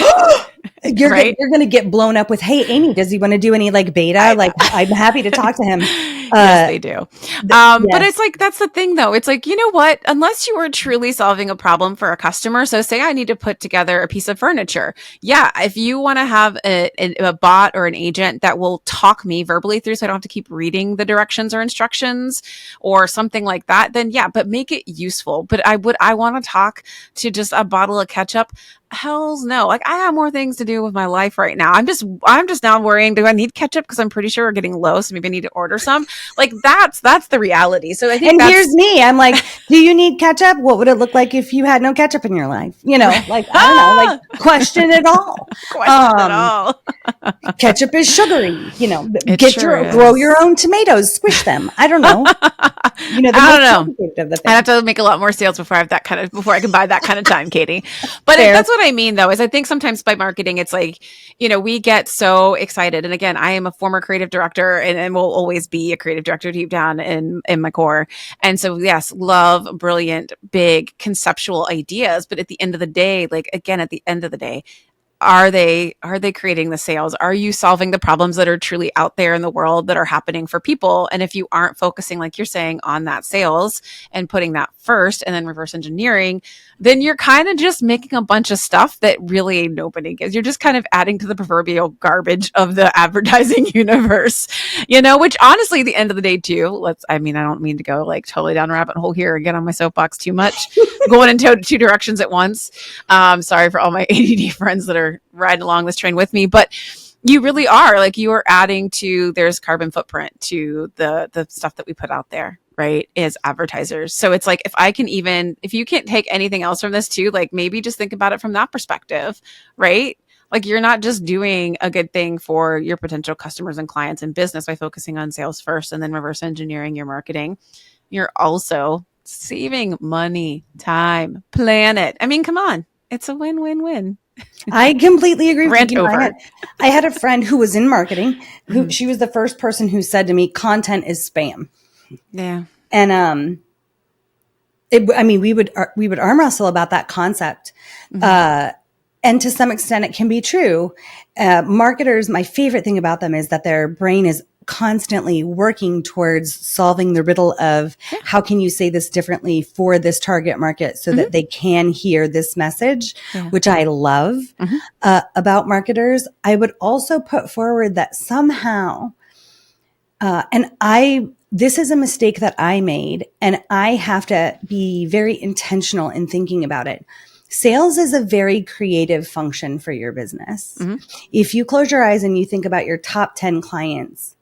you're going to get blown up with, hey, Amy, does he want to do any like beta? Like, I'm happy to talk to him. Yes, they do. But it's like, that's the thing though. It's like, you know what, unless you are truly solving a problem for a customer. So say I need to put together a piece of furniture. Yeah. If you want to have a bot or an agent that will talk me verbally through, so I don't have to keep reading the directions or instructions or something like that, then yeah, but make it useful. But I want to talk to just a bottle of ketchup. Hells no. Like I have more things to do with my life right now. I'm just now worrying, do I need ketchup? Because I'm pretty sure we're getting low. So maybe I need to order some. Like that's the reality. So I think here's me. I'm like, do you need ketchup? What would it look like if you had no ketchup in your life? Like, I don't know, like question it all. Ketchup is sugary, grow your own tomatoes, squish them. I don't know. I don't know. I have to make a lot more sales before I can buy that kind of time, Katie. But that's what I mean though, is I think sometimes by marketing, it's like, we get so excited. And again, I am a former creative director and will always be a creative director deep down in my core. And so yes, love brilliant, big conceptual ideas. But at the end of the day, are they creating the sales? Are you solving the problems that are truly out there in the world that are happening for people? And if you aren't focusing, like you're saying, on that sales and putting that first and then reverse engineering, then you're kind of just making a bunch of stuff that really nobody gives. You're just kind of adding to the proverbial garbage of the advertising universe, which honestly, at the end of the day too, I don't mean to go like totally down a rabbit hole here and get on my soapbox too much, going into two directions at once. Sorry for all my ADD friends that are riding along this train with me, but you really are like, you are adding to, there's carbon footprint to the stuff that we put out there, right, as advertisers. So it's like, if you can't take anything else from this too, like maybe just think about it from that perspective, right? Like you're not just doing a good thing for your potential customers and clients and business by focusing on sales first and then reverse engineering your marketing. You're also saving money, time, planet. I mean, come on. It's a win-win-win. I completely agree with Rant you. over. I had a friend who was in marketing who she was the first person who said to me, content is spam. Yeah. And, we would arm wrestle about that concept. And to some extent it can be true. Marketers, my favorite thing about them is that their brain is constantly working towards solving the riddle of how can you say this differently for this target market so that they can hear this message, which I love about marketers. I would also put forward that somehow, this is a mistake that I made, and I have to be very intentional in thinking about it. Sales is a very creative function for your business. If you close your eyes and you think about your top 10 clients,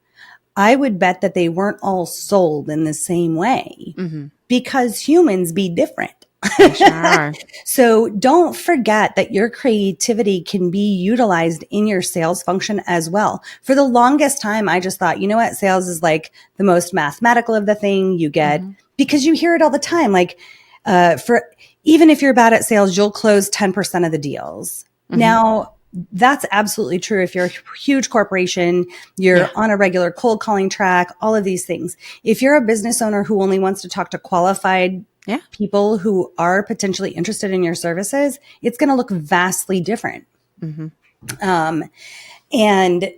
I would bet that they weren't all sold in the same way because humans be different. Sure. So don't forget that your creativity can be utilized in your sales function as well. For the longest time, I just thought, you know what? Sales is like the most mathematical of the thing you get because you hear it all the time. Like, even if you're bad at sales, you'll close 10% of the deals. Now, that's absolutely true. If you're a huge corporation, you're on a regular cold calling track, all of these things. If you're a business owner who only wants to talk to qualified people who are potentially interested in your services, it's going to look vastly different. And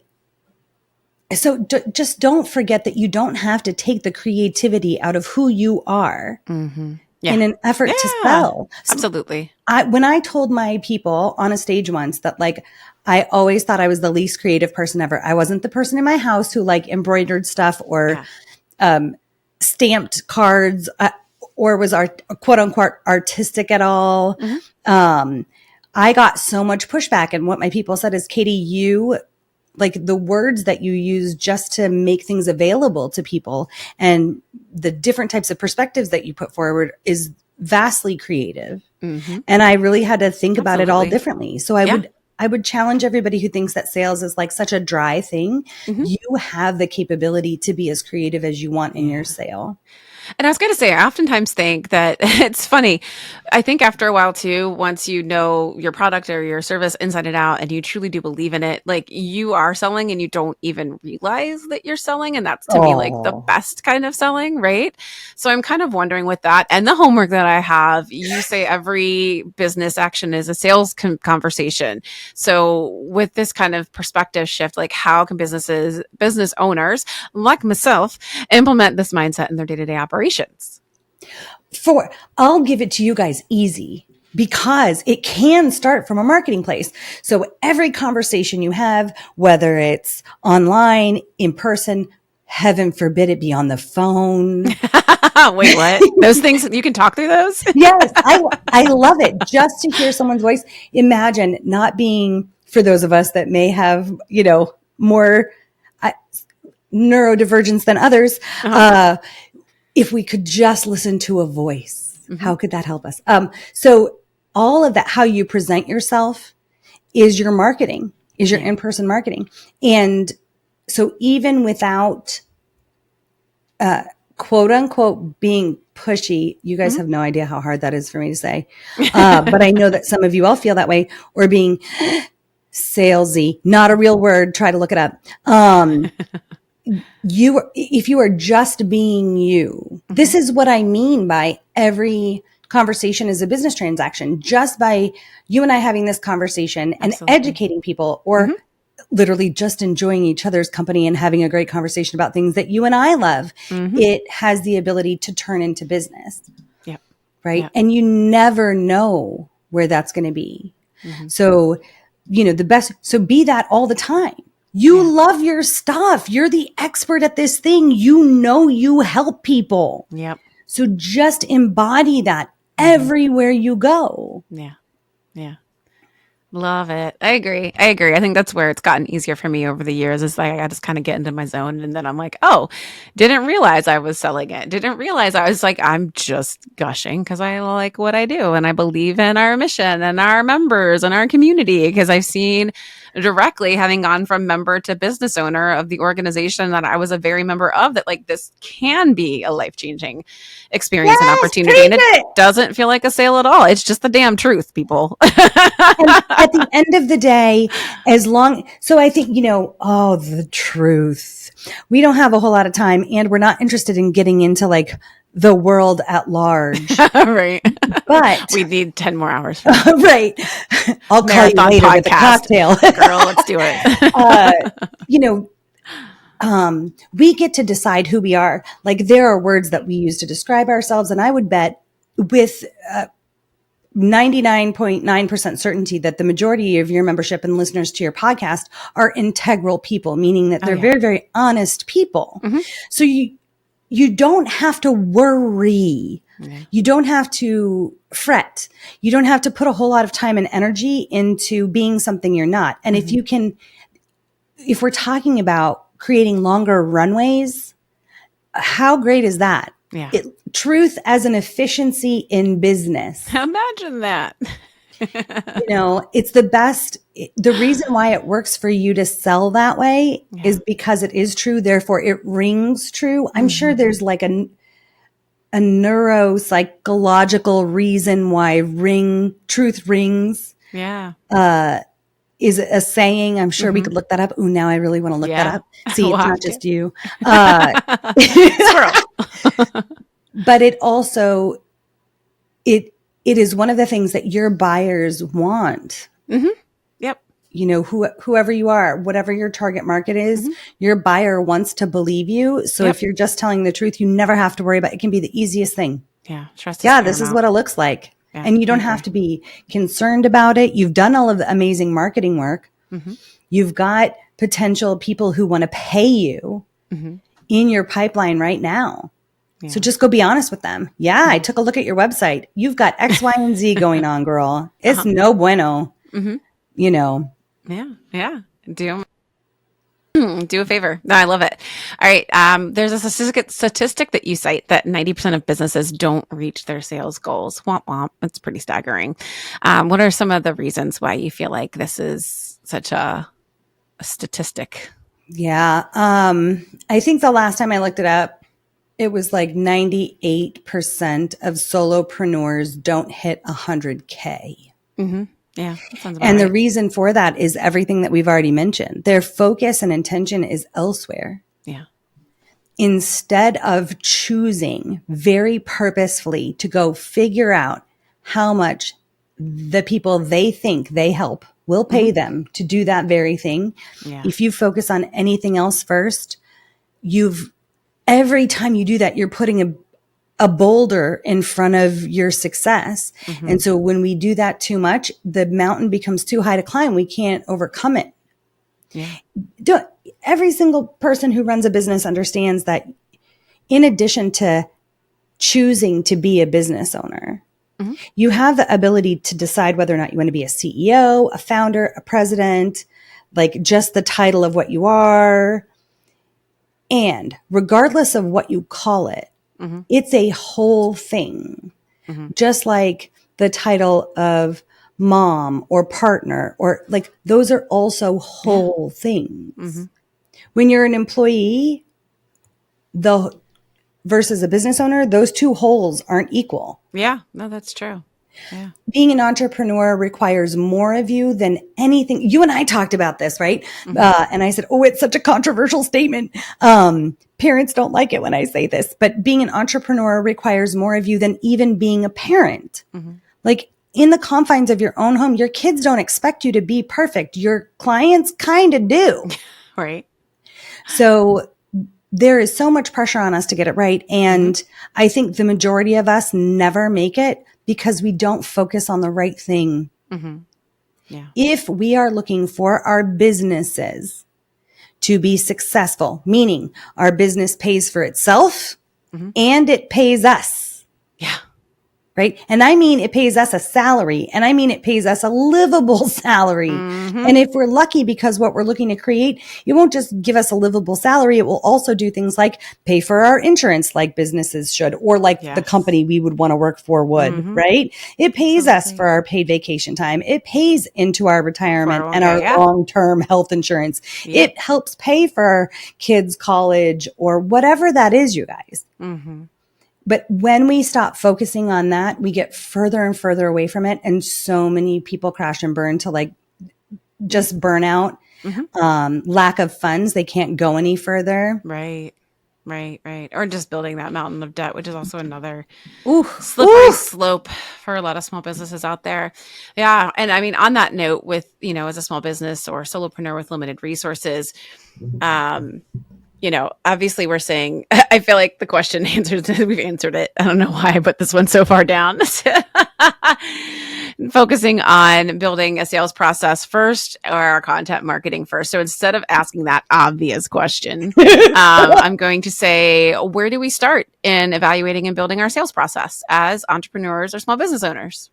so just don't forget that you don't have to take the creativity out of who you are in an effort to sell. Absolutely. When I told my people on a stage once that like, I always thought I was the least creative person ever. I wasn't the person in my house who like embroidered stuff or stamped cards or was quote unquote artistic at all. I got so much pushback. And what my people said is, Katie, you like the words that you use just to make things available to people and the different types of perspectives that you put forward is vastly creative. And I really had to think about it all differently. So I would challenge everybody who thinks that sales is like such a dry thing. You have the capability to be as creative as you want in your sale. And I was going to say, I oftentimes think that it's funny. I think after a while too, once you know your product or your service inside and out and you truly do believe in it, like you are selling and you don't even realize that you're selling. And that's to me like the best kind of selling, right? So I'm kind of wondering with that and the homework that I have, you say every business action is a sales conversation. So with this kind of perspective shift, like how can business owners like myself implement this mindset in their day-to-day operations? I'll give it to you guys easy because it can start from a marketing place. So every conversation you have, whether it's online, in person, heaven forbid it be on the phone. Wait, what? Those things, you can talk through those? Yes, I love it. Just to hear someone's voice. Imagine not being, for those of us that may have, more neurodivergence than others, if we could just listen to a voice, how could that help us? So all of that, how you present yourself is your marketing, is your in-person marketing. And so even without, quote unquote, being pushy, you guys have no idea how hard that is for me to say. But I know that some of you all feel that way, or being salesy, not a real word. Try to look it up. If you are just being you, this is what I mean by every conversation is a business transaction. Just by you and I having this conversation and educating people, or literally just enjoying each other's company and having a great conversation about things that you and I love, it has the ability to turn into business. Right. And you never know where that's going to be. So, so be that all the time. You love your stuff. You're the expert at this thing. You help people. So just embody that everywhere you go. Love it. I agree. I think that's where it's gotten easier for me over the years. Is like I just kind of get into my zone, and then I'm like, oh, didn't realize I was selling it. Didn't realize I was like, I'm just gushing because I like what I do, and I believe in our mission and our members and our community. Because I've seen directly, having gone from member to business owner of the organization that I was a very member of, that like this can be a life changing experience and Yes, opportunity, praise and it it. doesn't feel like a sale at all. It's just the damn truth, people. And at the end of the day, so I think, the truth. We don't have a whole lot of time and we're not interested in getting into like the world at large. Right. But we need 10 more hours. Right. I'll call you later podcast. with a cocktail. Girl, let's do it. We get to decide who we are. Like there are words that we use to describe ourselves. And I would bet with 99.9% certainty that the majority of your membership and listeners to your podcast are integral people, meaning that they're very, very honest people. Mm-hmm. So you don't have to worry. Mm-hmm. You don't have to fret. You don't have to put a whole lot of time and energy into being something you're not. And mm-hmm. if we're talking about creating longer runways, how great is that? Yeah. Truth as an efficiency in business. Imagine that. It's the best. The reason why it works for you to sell that way is because it is true. Therefore, it rings true. I'm sure there's like a neuropsychological reason why truth rings. Yeah. Is a saying. I'm sure we could look that up. Ooh, now I really want to look that up. See, it's not just you. But it also, it is one of the things that your buyers want. Mm-hmm. Yep. Whoever you are, whatever your target market is, your buyer wants to believe you. So if you're just telling the truth, you never have to worry about it. It can be the easiest thing. Yeah. Trust. This is what it looks like. Yeah, and you don't have to be concerned about it. You've done all of the amazing marketing work. Mm-hmm. You've got potential people who want to pay you in your pipeline right now. Yeah. So just go be honest with them. Yeah, I took a look at your website. You've got X, Y, and Z going on, girl. It's no bueno. Mm-hmm. Yeah. Do a favor. No, I love it. All right. There's a statistic that you cite that 90% of businesses don't reach their sales goals. Womp womp. It's pretty staggering. What are some of the reasons why you feel like this is such a statistic? Yeah. I think the last time I looked it up, it was like 98% of solopreneurs don't hit 100K. Mm-hmm. Yeah. That sounds about and right. The reason for that is everything that we've already mentioned. Their focus and intention is elsewhere. Yeah. Instead of choosing very purposefully to go figure out how much the people they think they help will pay them to do that very thing. Yeah. If you focus on anything else first, every time you do that, you're putting a boulder in front of your success. Mm-hmm. And so when we do that too much, the mountain becomes too high to climb. We can't overcome it. Yeah. Every single person who runs a business understands that in addition to choosing to be a business owner, you have the ability to decide whether or not you want to be a CEO, a founder, a president, like just the title of what you are. And regardless of what you call it, it's a whole thing. Just like the title of mom or partner, or like those are also whole things. When you're an employee, versus a business owner, those two wholes aren't equal. Yeah, no, that's true. Yeah. Being an entrepreneur requires more of you than anything. You and I talked about this, right? And I said, it's such a controversial statement. Parents don't like it when I say this, but being an entrepreneur requires more of you than even being a parent. Like in the confines of your own home, your kids don't expect you to be perfect. Your clients kind of do. Right. So there is so much pressure on us to get it right. And I think the majority of us never make it because we don't focus on the right thing. Yeah. If we are looking for our businesses to be successful, meaning our business pays for itself and it pays us. Yeah. right? And I mean, it pays us a salary, and I mean, it pays us a livable salary. And if we're lucky, because what we're looking to create, it won't just give us a livable salary. It will also do things like pay for our insurance, like businesses should, or like the company we would want to work for would, right? It pays us for our paid vacation time. It pays into our retirement and our long-term health insurance. It helps pay for our kids' college or whatever that is, you guys. But when we stop focusing on that, we get further and further away from it. And so many people crash and burn to like just burnout, lack of funds. They can't go any further. Right. Or just building that mountain of debt, which is also another slippery slope for a lot of small businesses out there. Yeah. And I mean, on that note, with, as a small business or solopreneur with limited resources, obviously we're saying, I feel like the question we've answered it. I don't know why I put this one so far down. Focusing on building a sales process first or our content marketing first. So instead of asking that obvious question, I'm going to say, where do we start in evaluating and building our sales process as entrepreneurs or small business owners?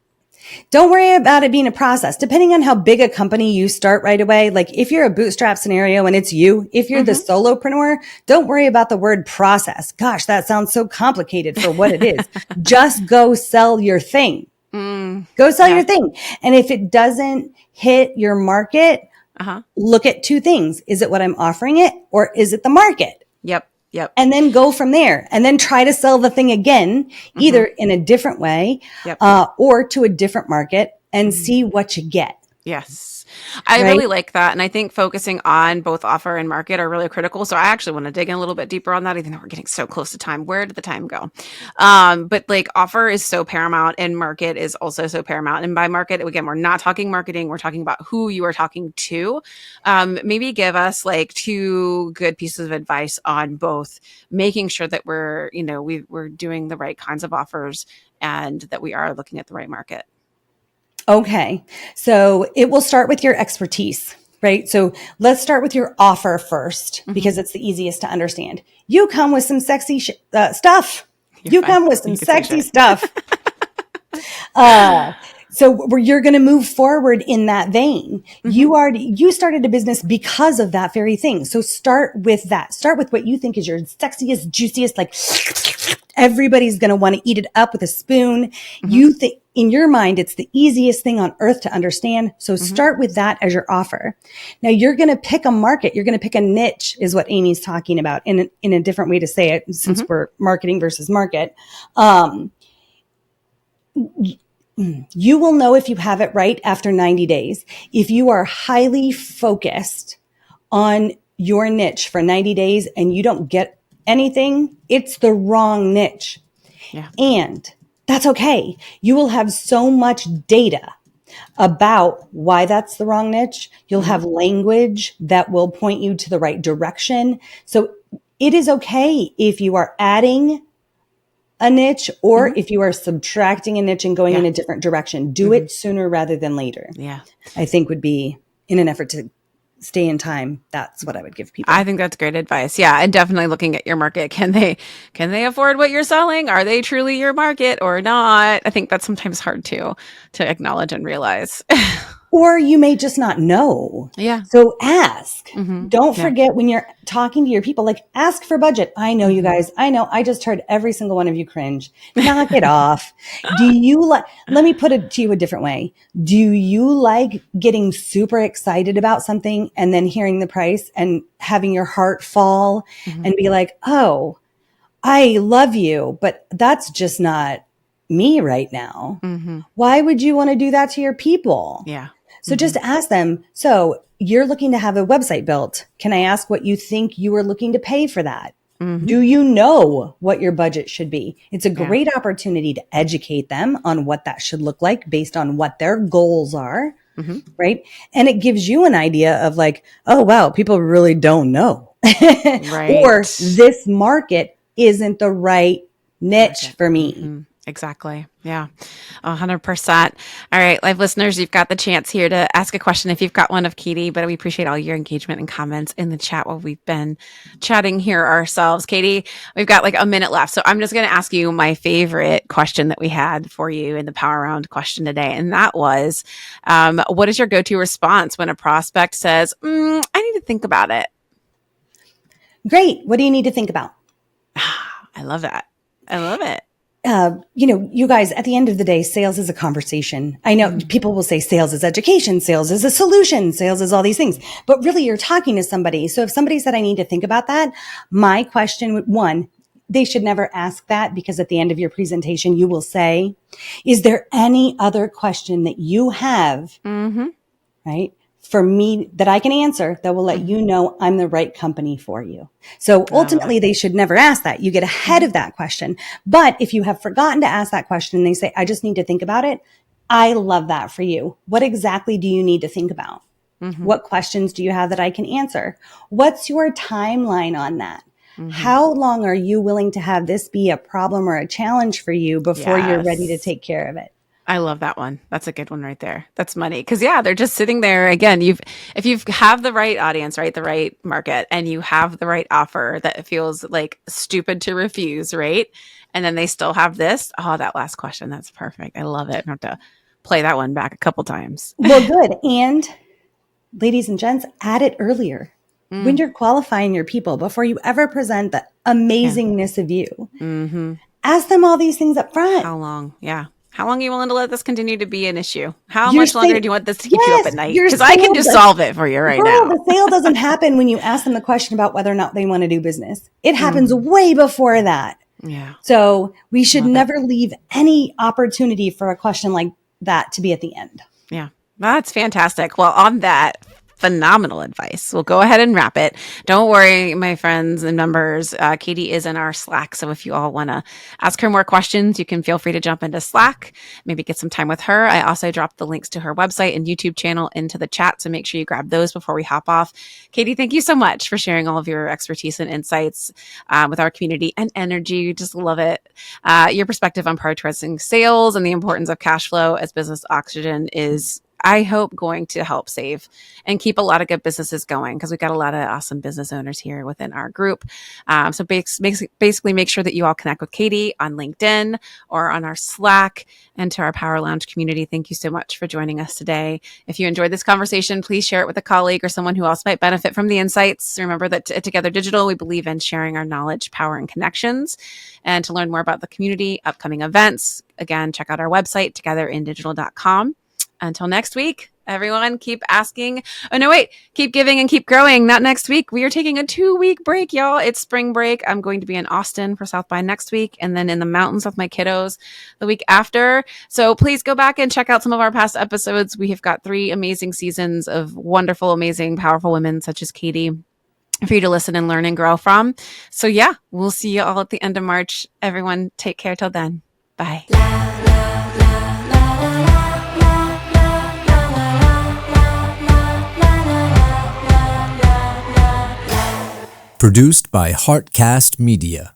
Don't worry about it being a process. Depending on how big a company you start right away, like if you're a bootstrap scenario and it's you, if you're the solopreneur, don't worry about the word process. Gosh, that sounds so complicated for what it is. Just go sell your thing. Go sell your thing. And if it doesn't hit your market, look at two things. Is it what I'm offering it, or is it the market? Yep. And then go from there, and then try to sell the thing again, either in a different way, or to a different market, and see what you get. Yes. I really like that. And I think focusing on both offer and market are really critical. So I actually want to dig in a little bit deeper on that, even though we're getting so close to time. Where did the time go? But like offer is so paramount, and market is also so paramount. And by market, again, we're not talking marketing. We're talking about who you are talking to. Maybe give us like 2 good pieces of advice on both making sure that we're doing the right kinds of offers and that we are looking at the right market. Okay. So it will start with your expertise, right? So let's start with your offer first, because it's the easiest to understand. You come with some sexy stuff. You come with some sexy stuff. So you're going to move forward in that vein. You started a business because of that very thing. So start with that. Start with what you think is your sexiest, juiciest, like everybody's going to want to eat it up with a spoon. You think in your mind, it's the easiest thing on earth to understand. So start with that as your offer. Now you're going to pick a market. You're going to pick a niche, is what Amy's talking about in a different way to say it, since we're marketing versus market. You will know if you have it right after 90 days. If you are highly focused on your niche for 90 days and you don't get anything, it's the wrong niche. Yeah. And that's okay. You will have so much data about why that's the wrong niche. You'll have language that will point you to the right direction. So it is okay if you are adding a niche, or if you are subtracting a niche and going in a different direction. Do it sooner rather than later. Yeah. I think would be, in an effort to stay in time, that's what I would give people. I think that's great advice. Yeah. And definitely looking at your market. Can they afford what you're selling? Are they truly your market or not? I think that's sometimes hard to acknowledge and realize. Or you may just not know. Yeah. So ask. Don't forget when you're talking to your people, like ask for budget. I know you guys. I know. I just heard every single one of you cringe. Knock it off. Do you like, let me put it to you a different way. Do you like getting super excited about something and then hearing the price and having your heart fall and be like, oh, I love you, but that's just not me right now. Why would you want to do that to your people? Yeah. So just ask them, so you're looking to have a website built. Can I ask what you think you are looking to pay for that? Do you know what your budget should be? It's a great opportunity to educate them on what that should look like based on what their goals are, right? And it gives you an idea of like, oh, wow, people really don't know. Or this market isn't the right niche for me. Exactly. Yeah. 100%. All right, live listeners, you've got the chance here to ask a question if you've got one of Katie, but we appreciate all your engagement and comments in the chat while we've been chatting here ourselves. Katie, we've got like a minute left. So I'm just going to ask you my favorite question that we had for you in the Power Round question today. And that was, what is your go-to response when a prospect says, I need to think about it? Great. What do you need to think about? I love that. I love it. You guys, at the end of the day, sales is a conversation. I know people will say sales is education, sales is a solution, sales is all these things, but really you're talking to somebody. So if somebody said, I need to think about that, my question would, one, they should never ask that, because at the end of your presentation, you will say, is there any other question that you have, right, for me that I can answer that will let you know I'm the right company for you? So ultimately, they should never ask that. You get ahead of that question. But if you have forgotten to ask that question and they say, I just need to think about it, I love that for you. What exactly do you need to think about? What questions do you have that I can answer? What's your timeline on that? How long are you willing to have this be a problem or a challenge for you before you're ready to take care of it? I love that one. That's a good one right there. That's money. Cause yeah, they're just sitting there. Again, if you have the right audience, right, the right market, and you have the right offer that feels like stupid to refuse, right? And then they still have this. Oh, that last question. That's perfect. I love it. I have to play that one back a couple times. Well, good. And ladies and gents, add it earlier. When you're qualifying your people, before you ever present the amazingness of you, ask them all these things up front. How long? Yeah. How long are you willing to let this continue to be an issue? How much longer do you want this to keep you up at night? Because I can just solve it for you right now. The sale doesn't happen when you ask them the question about whether or not they want to do business. It happens way before that. Yeah. So we should never leave any opportunity for a question like that to be at the end. Yeah. That's fantastic. Well, on that phenomenal advice, we'll go ahead and wrap it. Don't worry, my friends and members. Katie is in our Slack. So if you all want to ask her more questions, you can feel free to jump into Slack, maybe get some time with her. I also dropped the links to her website and YouTube channel into the chat. So make sure you grab those before we hop off. Katie, thank you so much for sharing all of your expertise and insights with our community and energy. Just love it. Your perspective on prioritizing sales and the importance of cash flow as business oxygen is, I hope, going to help save and keep a lot of good businesses going, because we've got a lot of awesome business owners here within our group. So basically make sure that you all connect with Katie on LinkedIn or on our Slack. And to our Power Lounge community, thank you so much for joining us today. If you enjoyed this conversation, please share it with a colleague or someone who else might benefit from the insights. Remember that at Together Digital, we believe in sharing our knowledge, power, and connections. And to learn more about the community, upcoming events, again, check out our website, togetherindigital.com. Until next week, everyone, keep asking. Oh, no, wait. Keep giving and keep growing. Not next week. We are taking a 2-week break, y'all. It's spring break. I'm going to be in Austin for South by next week, and then in the mountains with my kiddos the week after. So please go back and check out some of our past episodes. We have got 3 amazing seasons of wonderful, amazing, powerful women such as Katie for you to listen and learn and grow from. So yeah, we'll see you all at the end of March. Everyone, take care till then. Bye. Produced by Heartcast Media.